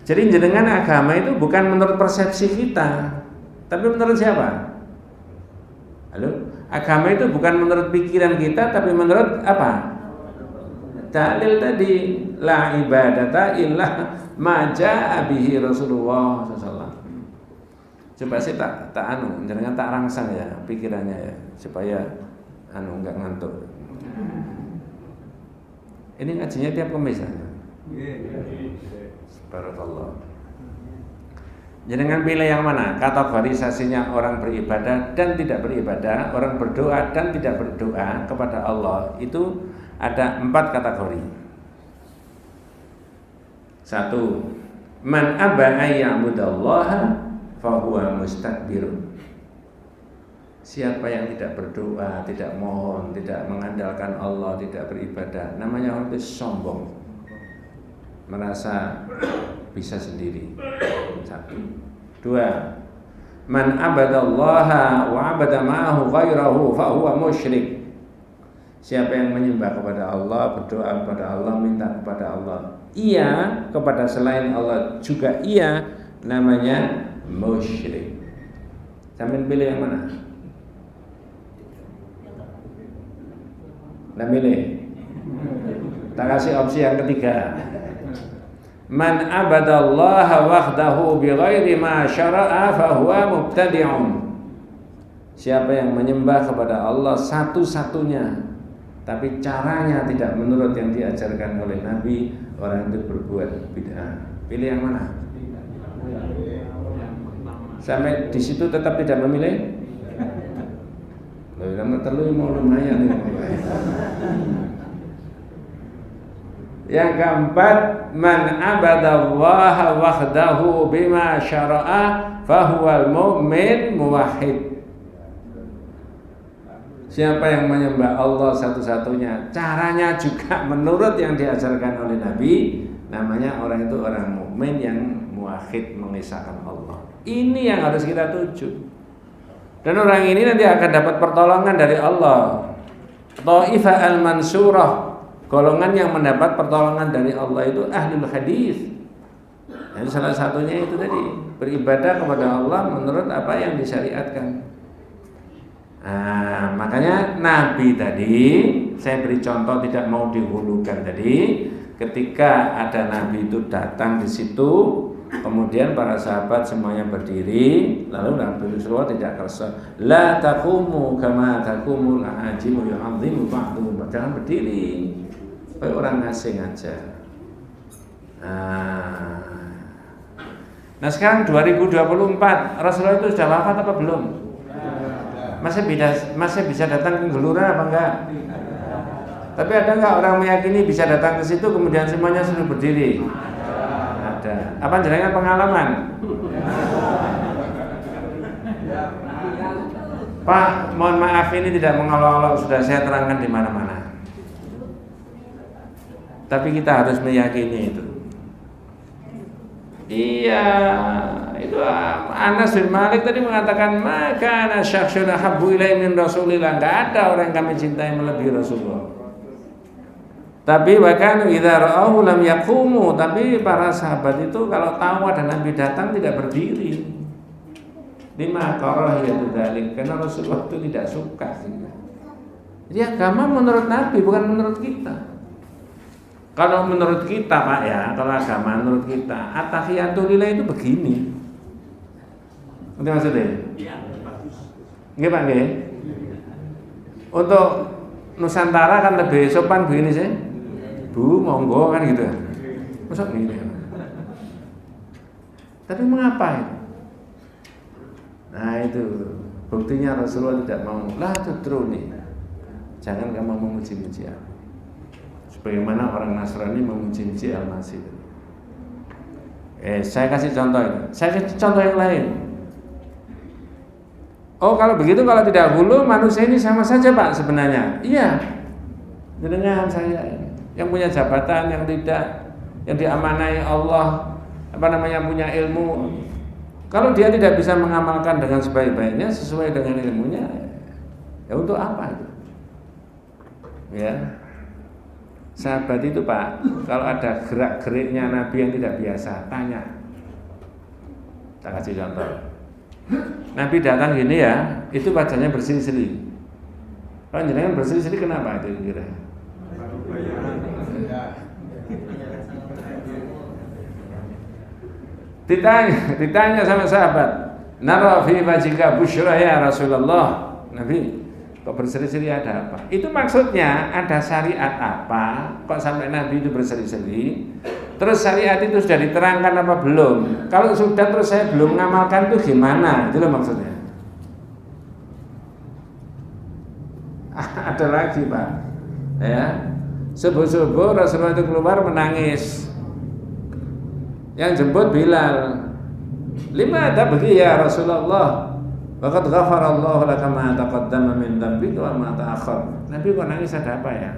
Jadi jenengan agama itu bukan menurut persepsi kita, tapi menurut siapa? Halo? Agama itu bukan menurut pikiran kita, tapi menurut apa? Dalil tadi la ibadata illa ma jaa bihi Rasulullah sallallahu. Coba sih tak jangan tak rangsang ya pikirannya ya supaya enggak ngantuk. Ini ngajinya tiap Kamis ya. Subhanallah. Jangan pilih yang mana kategorisasinya orang beribadah dan tidak beribadah, orang berdoa dan tidak berdoa kepada Allah itu ada 4 kategori. 1. Man aba ayya'budallaha fahuwa mustakbirun. Siapa yang tidak berdoa, tidak mohon, tidak mengandalkan Allah, tidak beribadah, namanya orang itu sombong, merasa bisa sendiri. Satu. Dua, man abadallaha wa abada ma'ahu ghairahu fa huwa musyrik. Siapa yang menyembah kepada Allah, berdoa kepada Allah, minta kepada Allah, ia kepada selain Allah juga ia, namanya musyrik. Sampai pilih yang mana? Nah milih. Tak kasih opsi yang ketiga. Man abadallaha wahdahu bighairi ma syara'a fa huwa mubtadi'un. Siapa yang menyembah kepada Allah satu-satunya tapi caranya tidak menurut yang diajarkan oleh Nabi, orang itu berbuat bid'ah. Pilih yang mana? Sampai di situ tetap tidak memilih? Loh, kamu terlalu mau lumayan nih. Yang keempat, man abadallaha wahdahu bima syara'a fahuwal mu'min muwahhid. Siapa yang menyembah Allah satu-satunya, caranya juga menurut yang diajarkan oleh Nabi, namanya orang itu orang mukmin yang muwahhid, mengesahkan Allah. Ini yang harus kita tuju. Dan orang ini nanti akan dapat pertolongan dari Allah. Tha'ifah al-mansurah, golongan yang mendapat pertolongan dari Allah itu ahlul hadis. Jadi salah satunya itu tadi, beribadah kepada Allah menurut apa yang disyariatkan. Nah, makanya Nabi tadi, saya beri contoh tidak mau dihulukan tadi, ketika ada Nabi itu datang di situ, kemudian para sahabat semuanya berdiri, lalu Nabi Rasulullah tidak kersa, la taqumu kama taqumul ajimu yu'azzimu ba'dhum. Jangan berdiri kayak orang asing aja. Nah sekarang 2024, Rasulullah itu sudah wafat apa belum? Masih bisa datang ke Gelora apa enggak? Tapi ada enggak orang meyakini bisa datang ke situ kemudian semuanya sudah berdiri? Ada. Apa jenengan pengalaman? Pak, mohon maaf ini tidak mengolok-olok, sudah saya terangkan di mana-mana. Tapi kita harus meyakini itu. Iya, itu Anas bin Malik tadi mengatakan maka ana syakhsun habbu ilai min Rasulillah. Enggak ada orang yang kami cintai melebihi Rasulullah. Tapi bahkan idza ra'ahu lam yaqumu, tapi para sahabat itu kalau tahu ada Nabi datang tidak berdiri. Lima karahiyatu dzalik, karena Rasulullah itu tidak suka. Jadi agama menurut Nabi bukan menurut kita. Kalau menurut kita Pak ya, kalau agama menurut kita, at-tahiyatul lillah itu begini. Ngerti maksudnya? Iya, bagus. Nggih Pak nggih. Untuk Nusantara kan lebih sopan begini sih. Bu, monggo kan gitu. Masa gini. Tapi mengapa itu? Nah itu buktinya Rasulullah tidak mau. La tudruni. Jangan kamu memuji-muji aku. Sebagaimana orang Nasrani memuji-muji Al-Masih. Saya kasih contoh itu. Saya kasih contoh yang lain. Oh kalau begitu, kalau tidak hulu manusia ini sama saja Pak sebenarnya. Iya. Dengan saya yang punya jabatan, yang tidak, yang diamanai Allah, punya ilmu. Kalau dia tidak bisa mengamalkan dengan sebaik-baiknya sesuai dengan ilmunya, ya untuk apa itu? Ya. Sahabat itu Pak, kalau ada gerak-geriknya Nabi yang tidak biasa, tanya. Saya kasih contoh. Nabi datang gini ya, itu wajahnya berseri-seri. Kalau jenengan berseri-seri kenapa itu kira? Ditanya sama sahabat, nara fi wajhika busyra ya Rasulullah. Nabi, kok berseri-seri ada apa? Itu maksudnya ada syariat apa? Kok sampai Nabi itu berseri-seri? Terus syariat itu sudah diterangkan apa belum? Kalau sudah terus saya belum mengamalkan itu gimana? Itu loh maksudnya. Ada lagi Pak, ya. Subuh-subuh Rasulullah itu keluar menangis. Yang jemput Bilal. Lima ada bagi ya Rasulullah. Waqad ghafarallahu laka ma taqaddama min dzambika wa ma ta'akhkhar. Nabi kok nangis ada apa ya?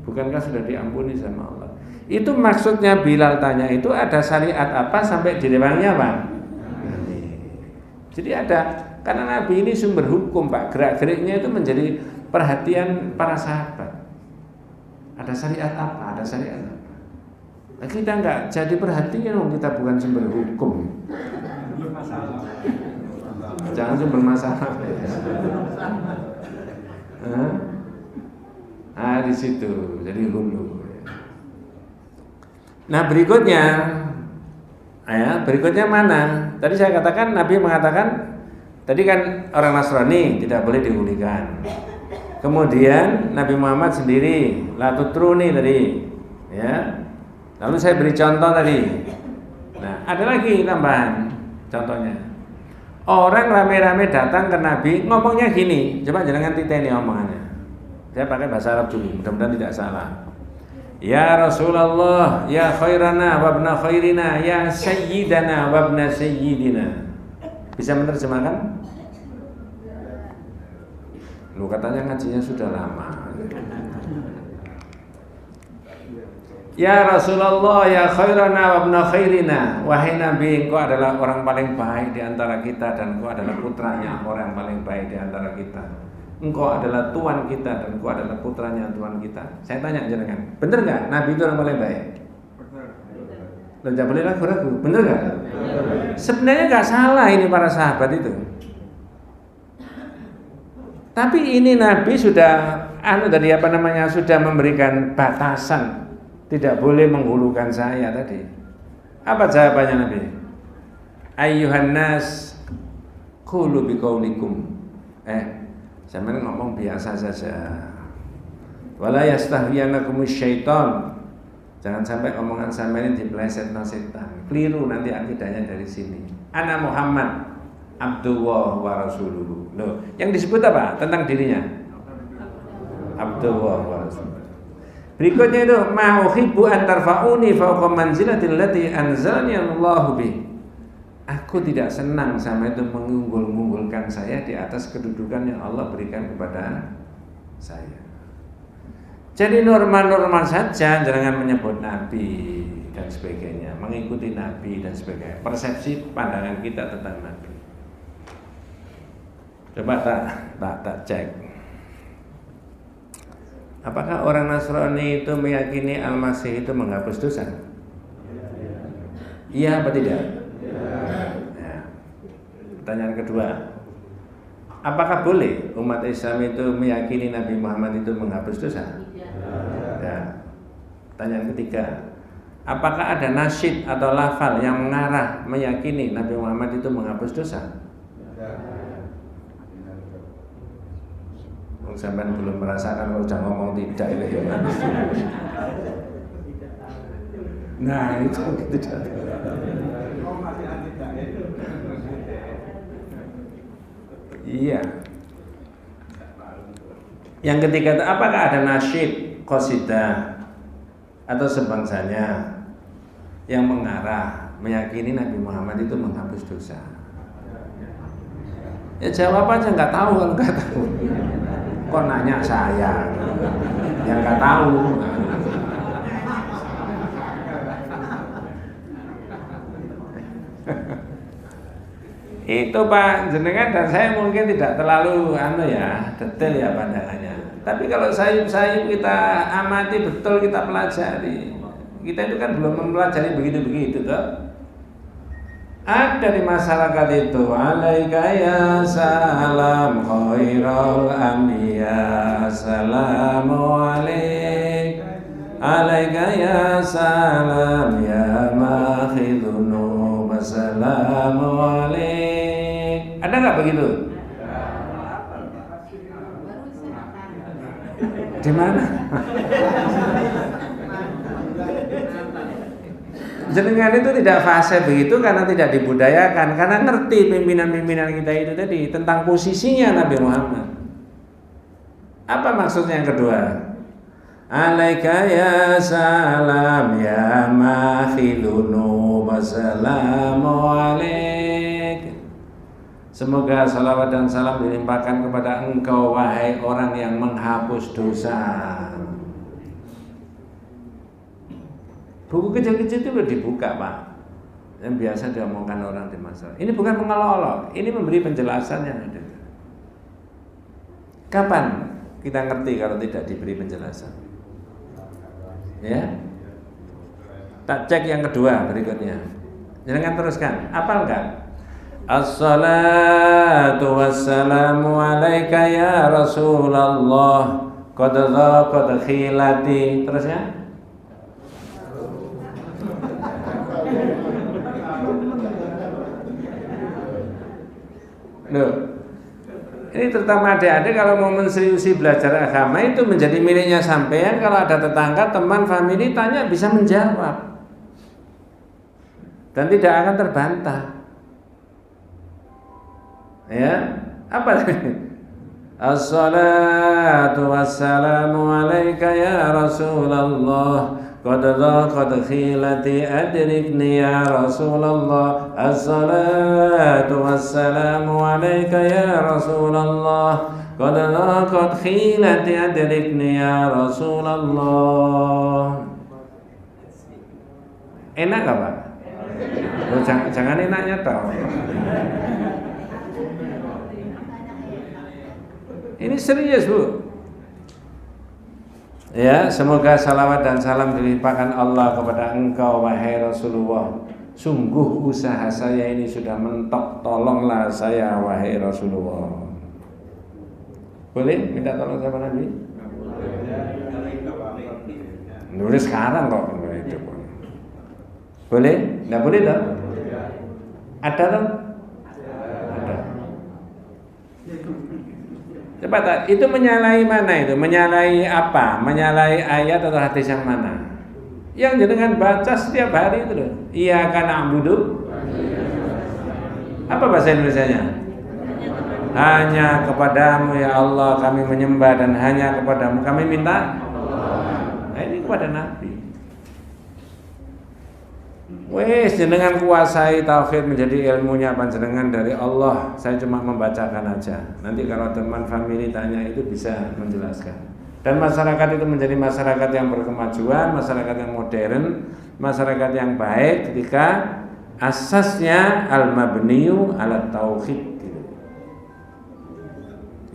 Bukankah sudah diampuni sama Allah? Itu maksudnya Bilal tanya itu ada syariat apa sampai direwangnya Pak? Jadi ada, karena Nabi ini sumber hukum Pak, gerak-geriknya itu menjadi perhatian para sahabat. Ada syariat apa? Ada syariat apa? Nah, kita enggak jadi perhatian, kita bukan sumber hukum. Jangan sumber masalah. Nah, di situ jadi hulu. Nah, berikutnya mana? Tadi saya katakan Nabi mengatakan tadi kan orang Nasrani tidak boleh dihulikan. Kemudian Nabi Muhammad sendiri la tutruni tadi, ya. Lalu saya beri contoh tadi. Nah, ada lagi tambahan contohnya. Orang rame-rame datang ke Nabi ngomongnya gini, coba jangan titeni omongannya. Saya pakai bahasa Arab dulu, mudah-mudahan tidak salah. Ya Rasulullah, ya khairana wa ibna khairina, ya sayyidana wa ibna sayyidina. Bisa menerjemahkan? Lu katanya ngajinya sudah lama. Ya Rasulullah, ya khairana wa ibna khairina. Wahai Nabi, engkau adalah orang paling baik di antara kita dan engkau adalah putranya orang yang paling baik di antara kita. Engkau adalah tuan kita dan engkau adalah putranya tuan kita. Saya tanya jenengan, benar enggak Nabi itu orang paling baik? Benar. Lo jangan boleh ragu-ragu, benar enggak? Sebenarnya enggak salah ini para sahabat itu. Tapi ini Nabi sudah sudah memberikan batasan. Tidak boleh menghulukan saya tadi. Apa jawabannya Nabi? Ayyuhan nas qulu biqaulikum. Sampeyan ngomong biasa saja. Wala yastahwiyanakumus syaitan. Jangan sampai omongan sampeyan diplesetno setan. Keliru nanti akidahnya dari sini. Ana Muhammad Abdullah wa rasuluhu. Loh, yang disebut apa? Tentang dirinya. Abdullah wa rasuluhu. Berikutnya itu ma'uhibbu an tarfa'uni fawqa manzilatil lati anzalani Allahu bih. Aku tidak senang sama itu mengunggul-unggulkan saya di atas kedudukan yang Allah berikan kepada saya. Jadi normal-normal saja, jangan menyebut Nabi dan sebagainya, mengikuti Nabi dan sebagainya. Persepsi pandangan kita tentang Nabi. Coba tak cek. Apakah orang Nasrani itu meyakini Al-Masih itu menghapus dosa? Iya apa tidak? Ya. Pertanyaan kedua, apakah boleh umat Islam itu meyakini Nabi Muhammad itu menghapus dosa? Ya. Pertanyaan ketiga, apakah ada nasyid atau lafal yang mengarah meyakini Nabi Muhammad itu menghapus dosa? Sampai belum merasakan kalau udah ngomong tidak itu ya. Nah itu tidak. Iya. Yang ketiga, apakah ada nasyid, qasidah atau sebangsanya yang mengarah meyakini Nabi Muhammad itu menghapus dosa? Ya jawab aja nggak tahu kalau nggak tahu. Kok nanya saya yang nggak tahu? Itu Pak jenengan dan saya mungkin tidak terlalu detail ya pandangannya. Tapi kalau sayup-sayup kita amati betul, kita pelajari. Kita itu kan belum mempelajari begitu-begitu toh. Ada di masyarakat itu alaika ya salam khairul anbiya assalamu alaik alaika ya salam ya makhidunu assalamu alaik. Ada nggak begitu? Di mana? Jenengan itu tidak fase begitu karena tidak dibudayakan, karena ngerti pimpinan-pimpinan kita itu tadi tentang posisinya Nabi Muhammad. Apa maksudnya yang kedua? Alaika ya salam ya makhidunu wassalamu alaik. Semoga salawat dan salam dilimpahkan kepada engkau wahai orang yang menghapus dosa. Buku kecil-kecil itu udah dibuka Pak, yang biasa diomongkan orang di masa. Ini bukan mengolok-olok, ini memberi penjelasan yang ada. Kapan kita ngerti kalau tidak diberi penjelasan? Ya, tak cek yang kedua berikutnya. Jangan teruskan, apal enggak? Assalatu wassalamu alaika ya Rasulullah qad dhaqat khilati. Terusnya loh, ini terutama adik-adik kalau mau menseriusi belajar agama itu menjadi miliknya sampean. Kalau ada tetangga, teman, famili tanya bisa menjawab dan tidak akan terbantah. Ya, apa? Assalatu wassalamu alaika ya Rasulullah qad dhaqat khilati adrikni ya Rasulullah. Assalatu wassalamu alaika ya Rasulullah qad dhaqat khilati adrikni ya Rasulullah. Enak gak Pak? Oh, jangan enaknya toh. Ini serius Bu. Ya, semoga salawat dan salam dilimpahkan Allah kepada engkau wahai Rasulullah. Sungguh usaha saya ini sudah mentok, tolonglah saya wahai Rasulullah. Boleh minta tolong sama Nabi? Nulis sekarang kok itu. Boleh? Enggak boleh toh? Ada toh? Ada. Coba itu menyalahi mana itu? Menyalahi apa? Menyalahi ayat atau hadis yang mana? Yang jenengan baca setiap hari itu loh. Iyyaka na'budu. Apa bahasa Indonesianya? Hanya kepadamu ya Allah kami menyembah dan hanya kepadamu kami minta. Nah, ini kepada Nabi. Wes jenengan kuasai tauhid menjadi ilmunya panjenengan dari Allah. Saya cuma membacakan aja. Nanti kalau teman famili tanya itu bisa menjelaskan. Dan masyarakat itu menjadi masyarakat yang berkemajuan, masyarakat yang modern, masyarakat yang baik ketika asasnya al-mabniyu ala tauhid gitu.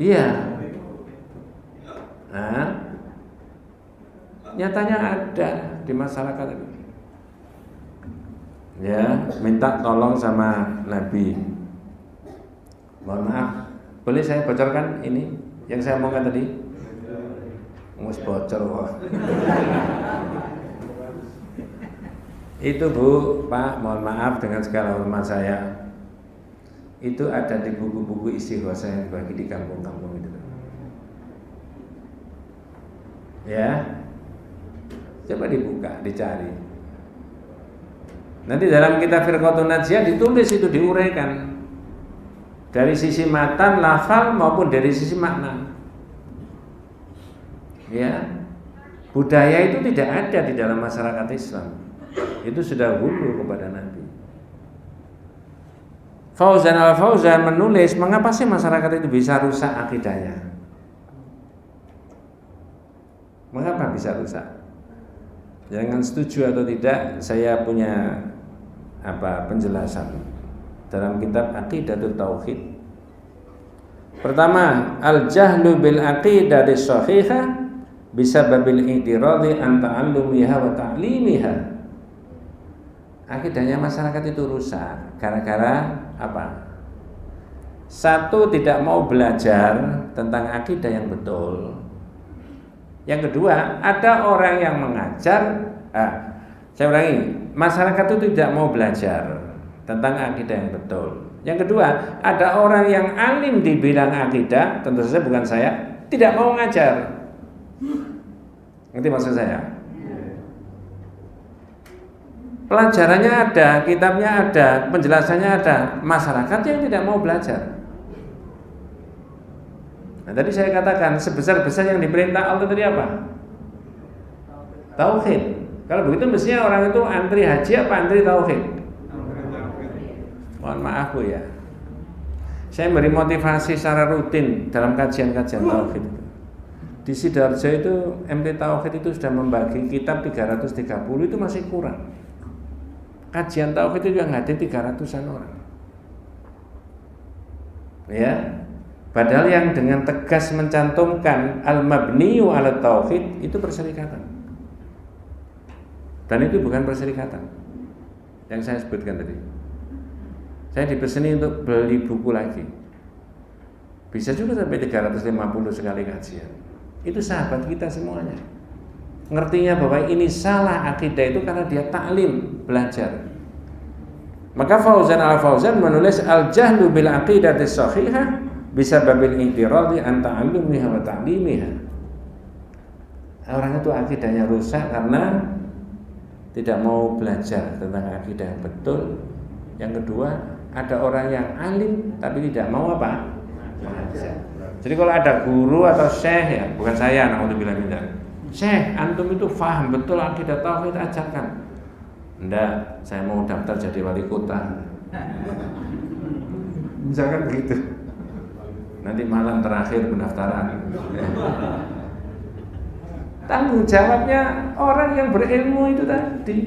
Iya. Nah, nyatanya ada di masyarakat itu. Ya, minta tolong sama Nabi. Mohon maaf, boleh saya bocorkan ini yang saya omongkan tadi? Mus bocor kok. Itu Bu, Pak, mohon maaf dengan segala hormat saya. Itu ada di buku-buku istighosah yang bagi di kampung-kampung itu. Ya, coba dibuka, dicari. Nanti dalam kitab Firqatun Najiyah ditulis itu, diuraikan dari sisi matan, lafal maupun dari sisi makna. Ya, budaya itu tidak ada di dalam masyarakat Islam. Itu sudah hulu kepada Nabi. Fauzan al-Fauzan menulis, mengapa sih masyarakat itu bisa rusak akidahnya? Mengapa bisa rusak? Jangan setuju atau tidak, saya punya penjelasan dalam kitab Aqidatul Tauhid. Pertama, al-jahlu bil aqidati shahihah bisababil i'tiradi an ta'allumiha wa ta'limiha. Akidahnya masyarakat itu rusak gara-gara apa? Satu, tidak mau belajar tentang akidah yang betul. Yang kedua, ada orang yang mengajar. Saya ulangi, masyarakat itu tidak mau belajar tentang akidah yang betul. Yang kedua, ada orang yang alim di bidang akidah, tentu saja bukan saya, tidak mau ngajar. Ngerti maksud saya? Pelajarannya ada, kitabnya ada, penjelasannya ada, masyarakat yang tidak mau belajar. Nah, tadi saya katakan sebesar-besar yang diperintah Allah tadi apa? Tauhid. Kalau begitu mestinya orang itu antri haji apa antri tauhid? Mohon maaf Bu ya. Saya beri motivasi secara rutin dalam kajian-kajian tauhid. Di Sidoarjo itu MT Tauhid itu sudah membagi kitab 330, itu masih kurang. Kajian tauhid itu yang hadir 300-an orang. Ya. Padahal yang dengan tegas mencantumkan al-mabniyu ala tauhid itu perserikatan. Dan itu bukan perserikatan yang saya sebutkan tadi. Saya dipeseni untuk beli buku lagi. Bisa juga sampai 350 sekali kajian. Itu sahabat kita semuanya. Ngertinya bahwa ini salah akidah itu karena dia taklim, belajar. Maka Fauzan al-Fauzan menulis al-jahlu bil aqidati shahihah bisababil i'tiradi an ta'allumiha wa ta'limiha. Orang itu akidahnya rusak karena tidak mau belajar tentang akidah yang betul. Yang kedua, ada orang yang alim tapi tidak mau apa? Belajar. Jadi kalau ada guru atau syekh, ya bukan saya, naudzubillah min dzalik. Syekh, antum itu faham betul akidah tauhid, ajarkan. Enggak, saya mau daftar jadi wali kota. Jangan begitu. Nanti malam terakhir pendaftaran. Tanggung jawabnya orang yang berilmu itu tadi.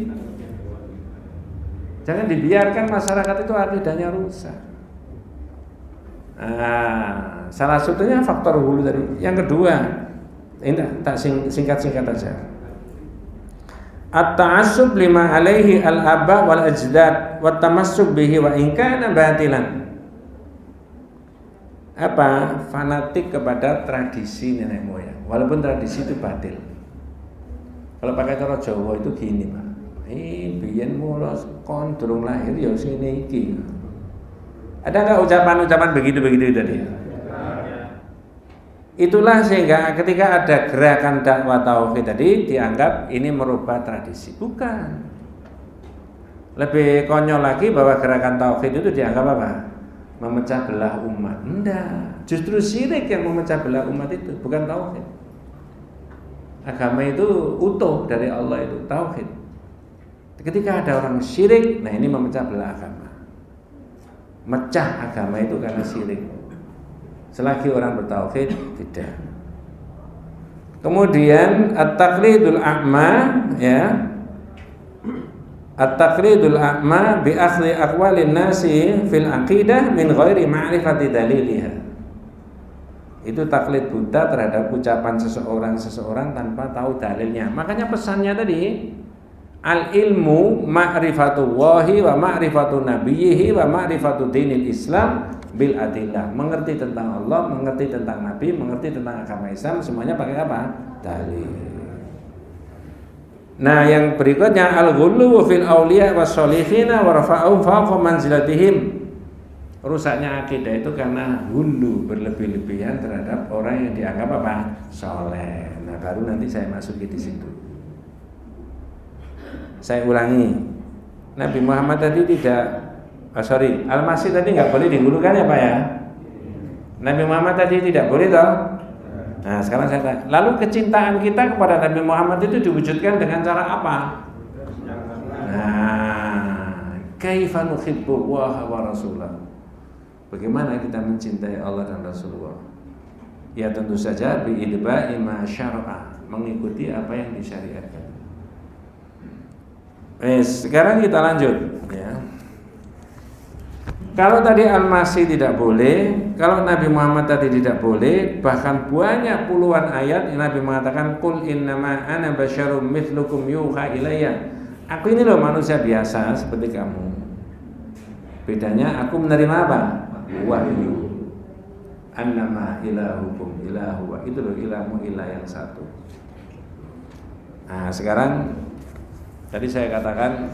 Jangan dibiarkan masyarakat itu akidahnya rusak. Nah, salah satunya faktor hulu tadi. Yang kedua, ini tak singkat-singkat aja. At-ta'assub lima alaihi al-aba wal ajdad wa tamassuk bihi wa in kana batilan. Apa? Fanatik kepada tradisi nenek moyang, walaupun tradisi itu batil. Kalau pakai cara Jawa itu gini, Pak. Biyen mula kon durung lahir ya sini iki. Ada enggak ucapan-ucapan begitu-begitu tadi? Itulah sehingga ketika ada gerakan dakwah tauhid tadi dianggap ini merubah tradisi. Bukan. Lebih konyol lagi bahwa gerakan tauhid itu dianggap apa? Memecah belah umat. Enggak. Justru syirik yang memecah belah umat itu, bukan tauhid. Agama itu utuh dari Allah itu tauhid. Ketika ada orang syirik, nah ini memecah belah agama. Mecah agama itu karena syirik. Selagi orang bertauhid tidak. Kemudian at-taqlidul a'ma, ya. At-taqlidul a'ma bi akhli aqwalin nasi fil aqidah min ghairi ma'rifati daliliha. Itu taklid buta terhadap ucapan seseorang tanpa tahu dalilnya. Makanya pesannya tadi al ilmu ma'rifatullahi wa ma'rifatu nabiyhi wa ma'rifatu dinil Islam bil adillah. Mengerti tentang Allah, mengerti tentang Nabi, mengerti tentang agama Islam, semuanya pakai apa? Dalil. Nah, yang berikutnya al-ghulu fil auliya wasolihina wa rafa'u fawqa manzilatihim. Rusaknya akidah itu karena hulu, berlebih-lebihan terhadap orang yang dianggap apa? Soleh. Nah, baru nanti saya masuki di situ. Saya ulangi. Nabi Muhammad tadi Al-Masih tadi nggak boleh dihulukan ya Pak ya? Nabi Muhammad tadi tidak boleh toh? Nah, sekarang saya tanya, lalu kecintaan kita kepada Nabi Muhammad itu diwujudkan dengan cara apa? Nah, kaifa nuhibbu wa rasulahu. Bagaimana kita mencintai Allah dan Rasulullah? Ya tentu saja bi'idba'i ma syar'a, mengikuti apa yang disyariatkan. Sekarang kita lanjut ya. Kalau tadi Al-Masih tidak boleh, kalau Nabi Muhammad tadi tidak boleh, bahkan banyak puluhan ayat yang Nabi mengatakan qul innama ana basyarum mithlukum yuha ilayya. Aku ini loh manusia biasa seperti kamu. Bedanya aku menerima apa? Wahyu. Annama ilahukum ilahu wa, itu loh ilahmu ilah yang satu. Nah, sekarang tadi saya katakan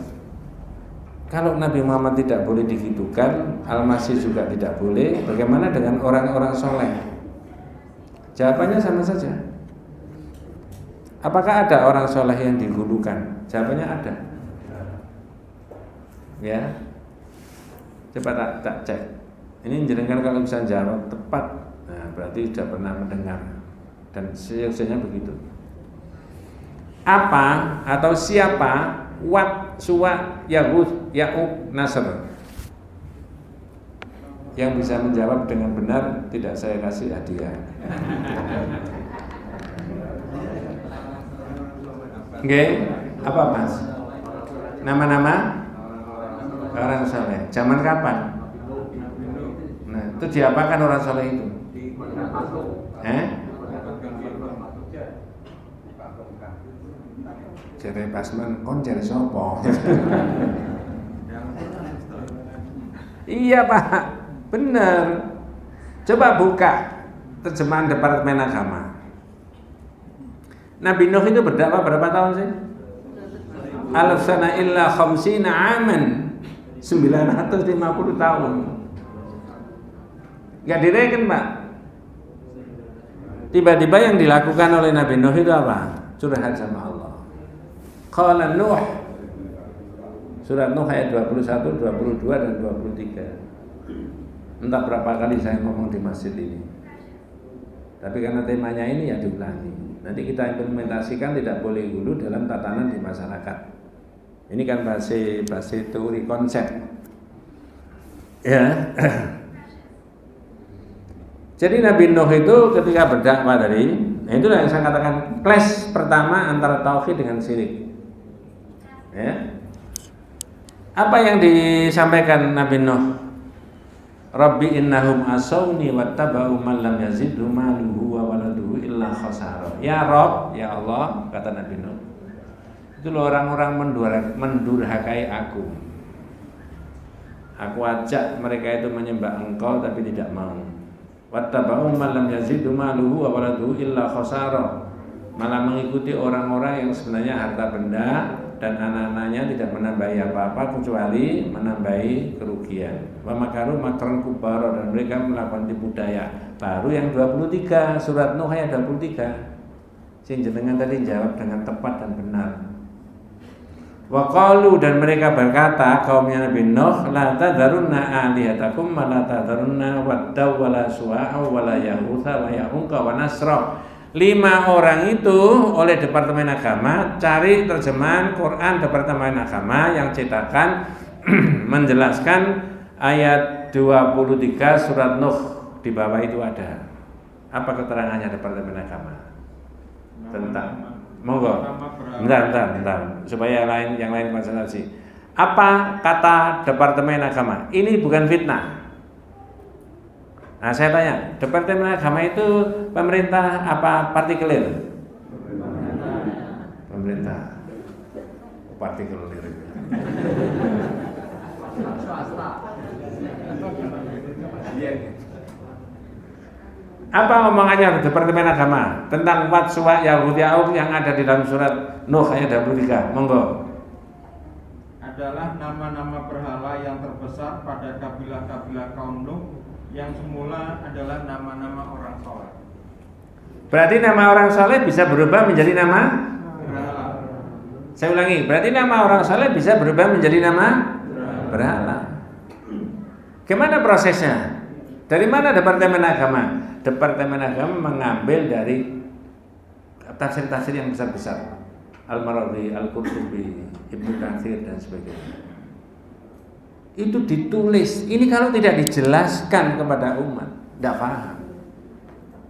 kalau Nabi Muhammad tidak boleh digitukan, Al-Masih juga tidak boleh, bagaimana dengan orang-orang soleh? Jawabannya sama saja. Apakah ada orang soleh yang dihulukan? Jawabannya ada. Ya, coba tak cek. Ini jenengan kalau bisa jawab tepat, nah berarti sudah pernah mendengar dan seyogyanya begitu. Apa atau siapa? Wat, Suwa, Yahud, Ya'ub, Nasr. Yang bisa menjawab dengan benar tidak saya kasih hadiah. Oke, apa Mas? Nama-nama orang soleh. Zaman kapan? Nah, itu diapakan orang soleh itu? Jere Pasman, kon jere sopo? Iya Pak, benar. Coba buka terjemahan Departemen Agama. Nabi Nuh itu berdakwah berapa tahun sih? Alaf sana illa khamsina aman, 950 tahun. Gak direken Pak. Tiba-tiba yang dilakukan oleh Nabi Nuh itu apa? Curhat sama Allah. Qala Nuh, surat Nuh ayat 21, 22 dan 23. Entah berapa kali saya ngomong di masjid ini. Tapi karena temanya ini ya diulangi. Nanti kita implementasikan, tidak boleh dulu dalam tatanan di masyarakat. Ini kan bahasa teori konsep. Ya. Jadi Nabi Nuh itu ketika berdakwah tadi, itulah yang saya katakan clash pertama antara tauhid dengan syirik. Ya. Apa yang disampaikan Nabi Nuh? Rabbi innahum asawni wattaba'u man lam yazidhu maluhu wa waladuhu illa khasara. Ya Rabb, ya Allah, kata Nabi Nuh. Itu loh orang-orang mendurhakai aku. Aku ajak mereka itu menyembah engkau tapi tidak mau. Wattaba'u man lam yazidhu maluhu wa waladuhu illa khasara. Malah mengikuti orang-orang yang sebenarnya harta benda dan anak-anaknya tidak menambahi apa-apa kecuali menambahi kerugian. Wa makaru makran kubara, dan mereka melakukan tipu daya. Baru yang 23 surat Nuh ayat 23. Sing jenengan tadi jawab dengan tepat dan benar. Wa qalu, dan mereka berkata kaumnya Nabi Nuh, la tadharunna alihatakum wa la tadharunna waddaw wa la suwa'a wa la yahutha wa ya'uqa wa nasra. 5 orang itu oleh Departemen Agama, cari terjemahan Quran Departemen Agama yang cetakan menjelaskan ayat 23 surat Nuh, di bawah itu ada. Apa keterangannya Departemen Agama? Tentang monggo. Bentar, supaya yang lain konsentrasi. Apa kata Departemen Agama? Ini bukan fitnah. Nah, saya tanya, Departemen Agama itu pemerintah apa partikelir? Pemerintah. Partikelir. Apa omongannya Departemen Agama tentang Wat, Suwa, Yahud, Ya'uq yang ada di dalam surat Nuh ayat 23? Monggo. Adalah nama-nama berhala yang terbesar pada kabilah-kabilah kaum Nuh yang semula adalah nama-nama orang soleh. Berarti nama orang soleh bisa berubah menjadi nama berhala. Saya ulangi, berarti nama orang soleh bisa berubah menjadi nama berhala. Gimana prosesnya? Dari mana Departemen Agama? Departemen Agama mengambil dari tafsir-tafsir yang besar-besar, Al-Mawardi, Al-Qurtubi, Ibnu Katsir dan sebagainya. Itu ditulis. Ini kalau tidak dijelaskan kepada umat, tidak paham.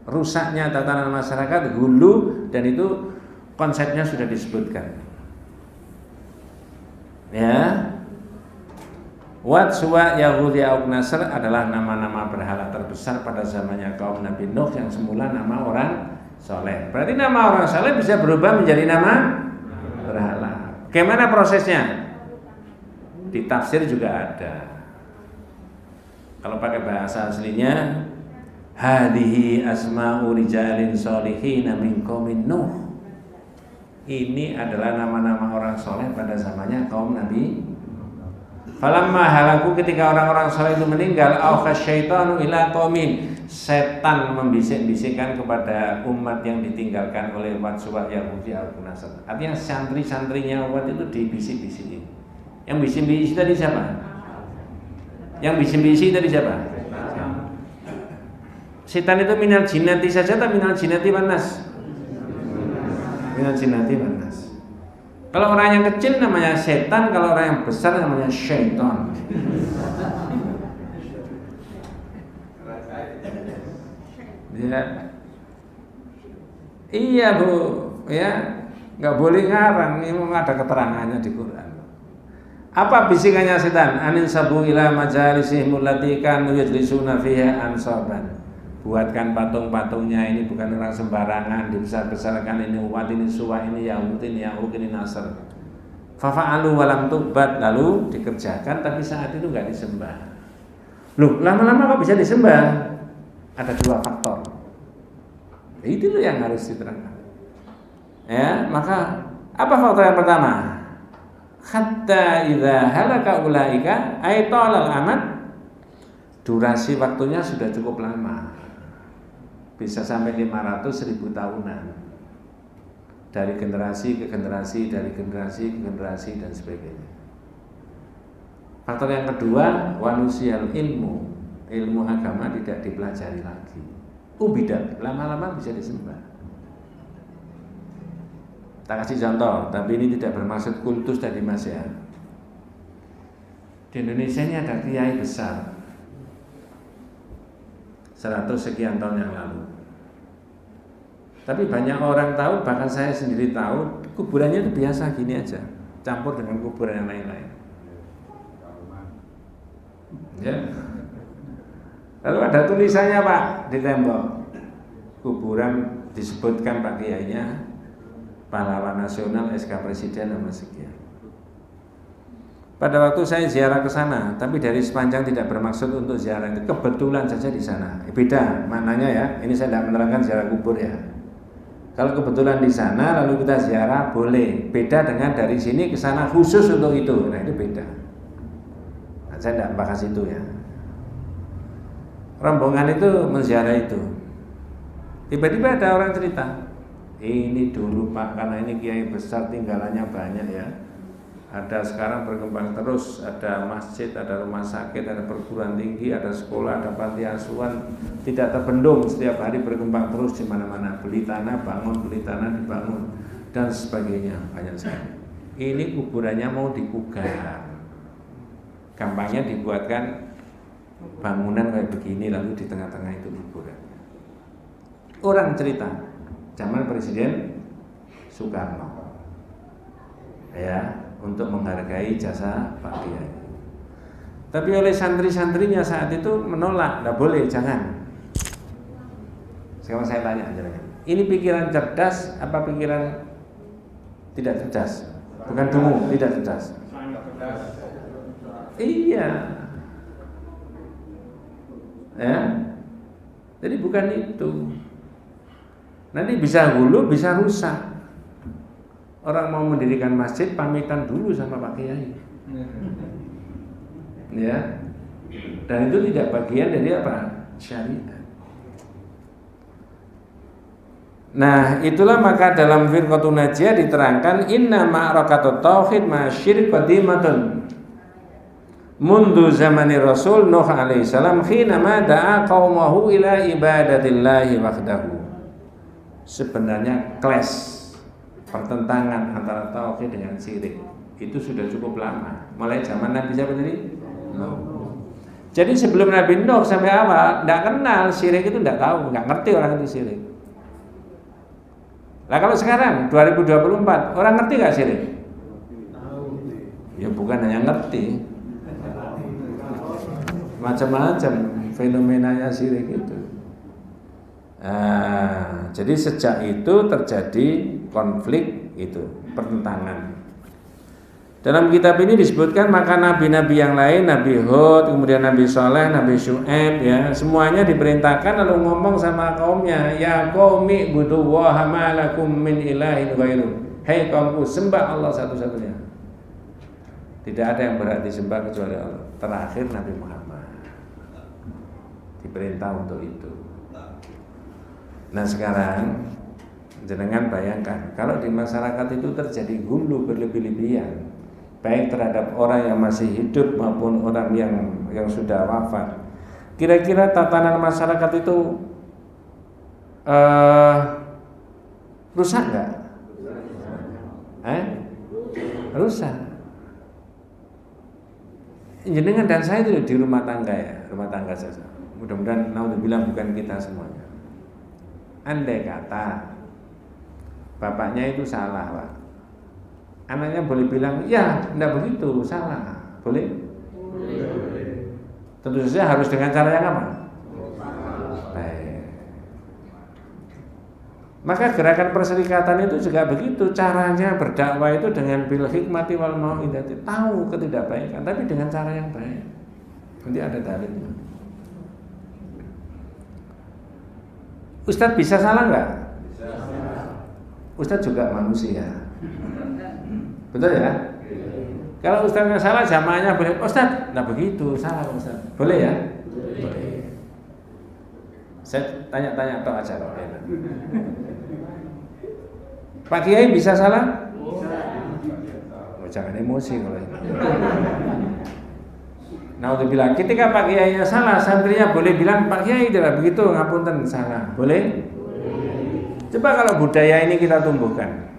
Rusaknya tatanan masyarakat, hulu, dan itu konsepnya sudah disebutkan. Ya. Wat, Suwa, Yahud, Ya'uq, Nasr adalah nama-nama berhala terbesar pada zamannya kaum Nabi Nuh yang semula nama orang soleh. Berarti nama orang soleh bisa berubah menjadi nama berhala. Bagaimana prosesnya? Di tafsir juga ada. Kalau pakai bahasa aslinya, hadhihi asma'u rijalin sholihin min qaumin Nuh. Ini adalah nama-nama orang soleh pada zamannya kaum Nabi. Falamma halaku, ketika orang-orang soleh itu meninggal, aukhas syaitanu ila qaumin, setan membisik-bisikkan kepada umat yang ditinggalkan oleh Wat, Suwa, Yahud, Ya'uq, Nasr. Artinya santri-santrinya umat itu dibisik-bisikin. Yang bisik-bisik tadi siapa? Yang bisik-bisik tadi siapa? Setan itu minal jinnati saja atau minal jinnati wan nas? Minal jinnati wan nas. Kalau orang yang kecil namanya setan, kalau orang yang besar namanya syaitan. Ya. Iya Bu, ya nggak boleh ngarang, ini memang ada keterangannya di Quran. Apa bisikannya setan? Anin sabu ila majalisihim allati kanu yajlisuna fiha ansaban. Buatkan patung-patungnya ini bukan orang sembarangan, dibesar-besarkan ini Uwat, ini Suwa, ini Yahud, ini Yahud, ini Nasr. Fafa'alu walam tubat, lalu dikerjakan tapi saat itu nggak disembah. Loh, lama-lama kok bisa disembah? Ada dua faktor. Itu loh yang harus diterangkan. Ya, maka apa faktor yang pertama? Hatta idza halaka ulaika ay talal amad, durasi waktunya sudah cukup lama. Bisa sampai 500.000 tahunan. Dari generasi ke generasi, dari generasi ke generasi dan sebagainya. Faktor yang kedua, wanusial ilmu agama tidak dipelajari lagi. Ubidat, lama-lama bisa disembah. Tak kasih contoh, tapi ini tidak bermaksud kultus tadi Mas ya. Di Indonesia ini ada kiai besar 100 sekian tahun yang lalu. Tapi banyak orang tahu, bahkan saya sendiri tahu, kuburannya itu biasa gini aja, campur dengan kuburan yang lain-lain. Ya. Lalu ada tulisannya Pak di tembok, kuburan disebutkan Pak Kiainya, pahlawan nasional, SK Presiden nama sekian. Pada waktu saya ziarah ke sana, tapi dari sepanjang tidak bermaksud untuk ziarah itu, kebetulan saja di sana. Beda maknanya ya. Ini saya tidak menerangkan ziarah kubur ya. Kalau kebetulan di sana lalu kita ziarah boleh. Beda dengan dari sini ke sana khusus untuk itu. Nah itu beda. Nah, saya tidak bahas itu ya. Rombongan itu menziarah itu. Tiba-tiba ada orang cerita, ini dulu Pak, karena ini kiai besar tinggalannya banyak ya. Ada sekarang berkembang terus, ada masjid, ada rumah sakit, ada perguruan tinggi, ada sekolah, ada panti asuhan, tidak terbendung, setiap hari berkembang terus di mana-mana. Beli tanah, bangun, beli tanah, dibangun dan sebagainya, banyak sekali. Ini kuburannya mau dipugar. Gampangnya dibuatkan bangunan kayak begini, lalu di tengah-tengah itu kuburannya. Orang cerita zaman Presiden Soekarno, ya, untuk menghargai jasa Pak Kiai. Tapi oleh santri-santrinya saat itu menolak, tidak boleh, jangan. Sekarang saya tanya aja, ini pikiran cerdas apa pikiran tidak cerdas? Bukan dungu, tidak cerdas. Iya. Ya. Jadi bukan itu. Nanti bisa hulu, bisa rusak. Orang mau mendirikan masjid pamitan dulu sama Pak Kiai. Ya. Dan itu tidak bagian dari apa? Syariat. Nah, itulah maka dalam firqatun najiyah diterangkan inna ma'rakatut tauhid ma'asyirk qadimatun mundu zamani Rasul Nuh alaihi salam khina ma da'a qaumahu ila ibadatillahi wahdahu. Sebenarnya clash, pertentangan antara tauhid dengan syirik itu sudah cukup lama, mulai zaman Nabi siapa tadi? Nuh. Jadi sebelum Nabi Nuh sampai awal tidak kenal syirik itu, tidak tahu, nggak ngerti orang itu syirik. Nah kalau sekarang 2024 orang ngerti nggak syirik? Ya bukan hanya ngerti, macam-macam fenomenanya syirik itu. Nah, jadi sejak itu terjadi konflik itu, pertentangan. Dalam kitab ini disebutkan maka nabi-nabi yang lain, Nabi Hud, kemudian Nabi Saleh, Nabi Syu'aib, ya semuanya diperintahkan lalu ngomong sama kaumnya, ya qaumi budullaha ma lakum min ilahin ghairu. Hai kaumku, sembah Allah satu-satunya. Tidak ada yang berhak disembah kecuali Allah. Terakhir Nabi Muhammad diperintah untuk itu. Nah sekarang jenengan bayangkan kalau di masyarakat itu terjadi hulu berlebih-lebihan, baik terhadap orang yang masih hidup maupun orang yang sudah wafat. Kira-kira tatanan masyarakat itu rusak nggak? Rusak. Jenengan dan saya itu di rumah tangga ya, rumah tangga saja. Mudah-mudahan naudzubillah bukan kita semuanya. andai kata bapaknya itu salah, Pak, anaknya boleh bilang, ya enggak begitu, salah. Boleh? Boleh. Tentu saja harus dengan cara yang apa? Baik. Maka gerakan perserikatan itu juga begitu, caranya berdakwah itu dengan bil hikmati wal mau'izati, tahu ketidakbaikan tapi dengan cara yang baik. Nanti ada dalilnya. Ustadz bisa salah nggak? Ustadz juga manusia. Betul ya? Kalau Ustadznya salah, jamaahnya boleh, Ustadz, nah begitu, salah Ustadz. Boleh ya? Boleh. Saya tanya-tanya toh aja. Pak Kiai bisa salah? Oh, jangan emosi kalau ini. Nah, untuk bilang, ketika Pak Kiainya salah, santrinya boleh bilang, Pak Kiai tidak begitu, ngapunten, salah. Boleh? Coba kalau budaya ini kita tumbuhkan,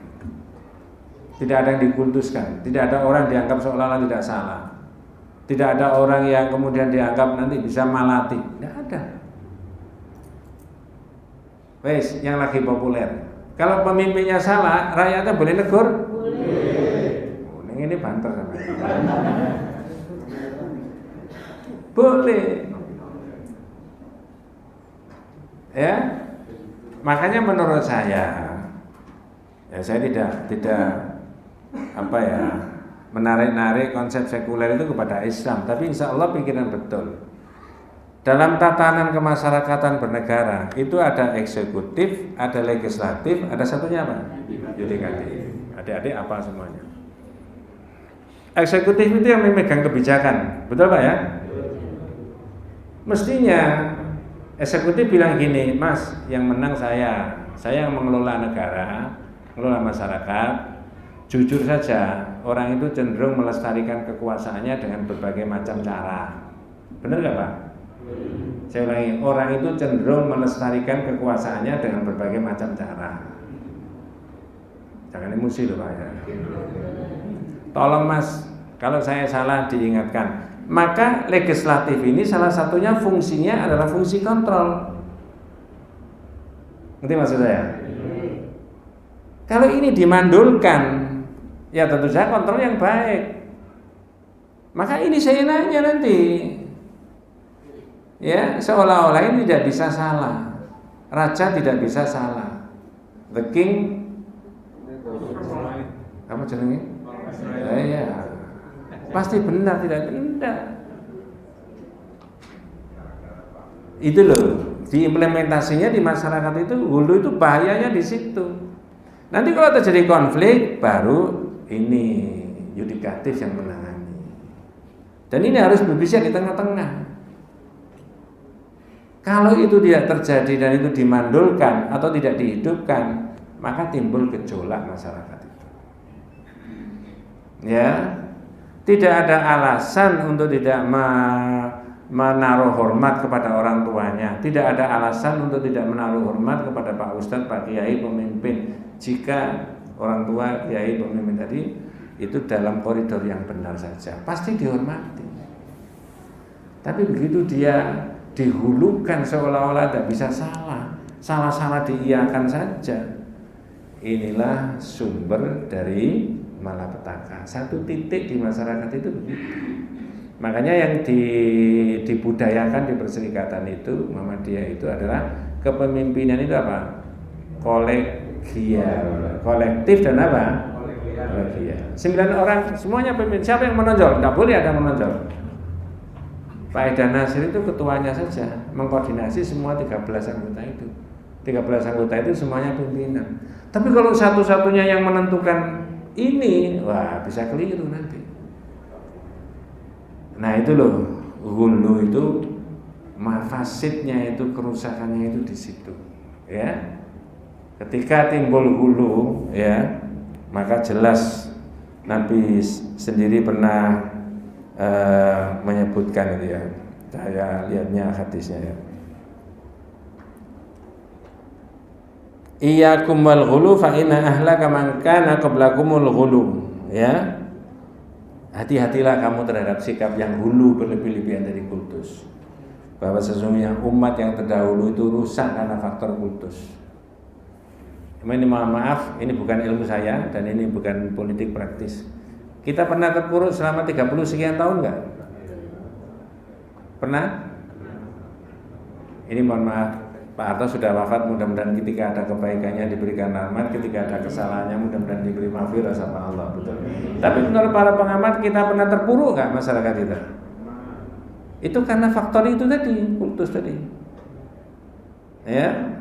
tidak ada yang dikultuskan, tidak ada orang dianggap seolah-olah tidak salah, tidak ada orang yang kemudian dianggap nanti bisa malati, tidak ada. Wes, yang lagi populer, kalau pemimpinnya salah, rakyatnya boleh negur? Boleh. Oh, ini banter sama. Boleh. Ya. Makanya menurut saya tidak apa ya, menarik-narik konsep sekuler itu kepada Islam, tapi insya Allah pikiran betul. Dalam tatanan kemasyarakatan bernegara itu ada eksekutif, ada legislatif, ada satunya apa? Yudikatif. Adik-adik apa semuanya? Eksekutif itu yang memegang kebijakan, betul Pak ya? Mestinya eksekutif bilang gini, Mas, yang menang saya yang mengelola negara, mengelola masyarakat. Jujur saja, orang itu cenderung melestarikan kekuasaannya dengan berbagai macam cara. Benar nggak Pak? Saya ulangi, orang itu cenderung melestarikan kekuasaannya dengan berbagai macam cara. Jangan emosi loh Pak ya. Tolong Mas, kalau saya salah diingatkan. Maka legislatif ini salah satunya fungsinya adalah fungsi kontrol. Ngerti maksud saya? Kalau ini dimandulkan, ya tentu saja kontrol yang baik. Maka ini saya nanya nanti, ya seolah-olah ini tidak bisa salah, raja tidak bisa salah, the king, kamu jenenge? Ya, pasti benar, tidak benar. Itu loh, diimplementasinya di masyarakat itu, hulu itu bahayanya di situ. Nanti kalau terjadi konflik, baru ini yudikatif yang menangani. Dan ini harus berbicara di tengah-tengah. Kalau itu tidak terjadi dan itu dimandulkan atau tidak dihidupkan, maka timbul gejolak masyarakat itu. Ya, tidak ada alasan untuk tidak menaruh hormat kepada orang tuanya. Tidak ada alasan untuk tidak menaruh hormat kepada Pak Ustadz, Pak Kiai, pemimpin. Jika orang tua, kiai, pemimpin tadi itu dalam koridor yang benar saja, pasti dihormati. Tapi begitu dia dihulukan seolah-olah tidak bisa salah diiyakan saja. Inilah sumber dari malapetaka. Satu titik di masyarakat itu begitu. Makanya yang dibudayakan di perserikatan itu, Muhammadiyah itu adalah kepemimpinan itu apa? Kolektif dan apa? Kolegial. 9 orang semuanya pemimpin. Siapa yang menonjol? Tidak boleh ada yang menonjol. Pak Edan Nasir itu ketuanya saja, mengkoordinasi semua 13 anggota itu. 13 anggota itu semuanya pimpinan. Tapi kalau satu-satunya yang menentukan ini, wah bisa keliru nanti. Nah itu loh, hulu itu mafasidnya itu, kerusakannya itu di situ. Ya, ketika timbul hulu, ya, maka jelas Nabi sendiri pernah menyebutkan itu ya. Saya lihatnya hadisnya ya. Iyyakum wal ghulu fa inna ahlaka man kana qablakumul ghulu. Ya. Hati-hatilah kamu terhadap sikap yang hulu, berlebih-lebihan dari kultus. Bahwa sesungguhnya umat yang terdahulu itu rusak karena faktor kultus. Ini mohon maaf, ini bukan ilmu saya dan ini bukan politik praktis. Kita pernah terpuruk selama 30 sekian tahun enggak? Pernah? Ini mohon maaf, Pak Harto sudah wafat, mudah-mudahan ketika ada kebaikannya diberikan rahmat, ketika ada kesalahannya mudah-mudahan diberi maghfirah sama Allah, betul. Tapi menurut para pengamat kita pernah terpuruk enggak masyarakat kita? Itu karena faktor itu tadi, kultus tadi. Ya.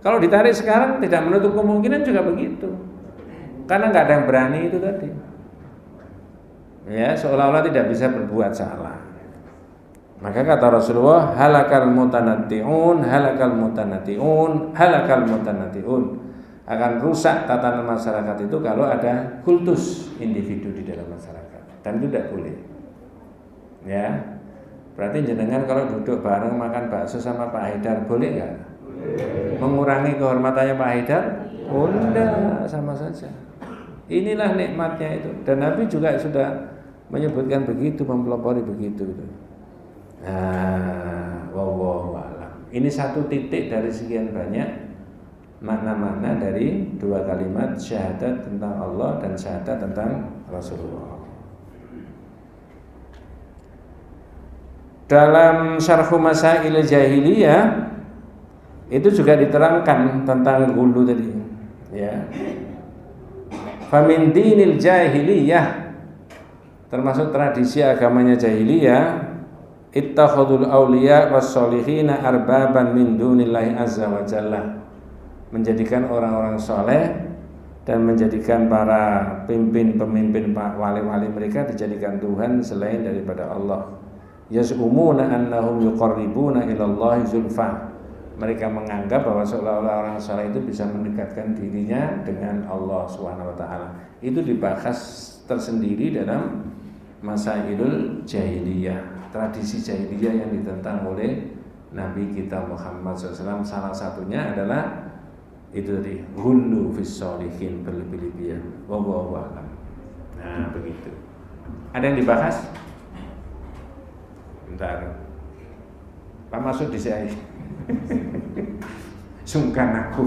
Kalau ditarik sekarang tidak menutup kemungkinan juga begitu. Karena nggak ada yang berani itu tadi. Ya, seolah-olah tidak bisa berbuat salah. Maka kata Rasulullah, halakal mutanatti'un, halakal mutanatti'un, halakal mutanatti'un. Akan rusak tatanan masyarakat itu kalau ada kultus individu di dalam masyarakat. Dan itu tidak boleh. Ya. Berarti jenengan kalau duduk bareng makan bakso sama Pak Haidar boleh nggak? Mengurangi kehormatannya Pak Haidar? Oh enggak, sama saja. Inilah nikmatnya itu. Dan Nabi juga sudah menyebutkan begitu, mempelopori begitu. Nah, wallahu a'lam. Ini satu titik dari sekian banyak makna-makna dari dua kalimat syahadat tentang Allah dan syahadat tentang Rasulullah. Dalam Syarhu Masail Jahiliyah itu juga diterangkan tentang hulu tadi, ya. Famin dinil jahiliyah, termasuk tradisi agamanya jahiliyah, ittakhadul awliya was-solihina arbaban min dunillahi azza wa jalla, menjadikan orang-orang soleh dan menjadikan para pemimpin wali-wali mereka dijadikan Tuhan selain daripada Allah. Yaz'umuna annahum yuqarribuna ilallahi zulfa. Mereka menganggap bahwa seolah-olah orang saleh itu bisa mendekatkan dirinya dengan Allah Subhanahu wa taala. Itu dibahas tersendiri dalam Masailul Jahiliyah, tradisi jahiliyah yang ditentang oleh Nabi kita Muhammad SAW. Salah satunya adalah itu tadi, ghullu fis sholihin, berlebih-lebihan. Wallahu a'lam. Nah, begitu. Ada yang dibahas? Bentar. Pak masuk di sini. Sungkan aku.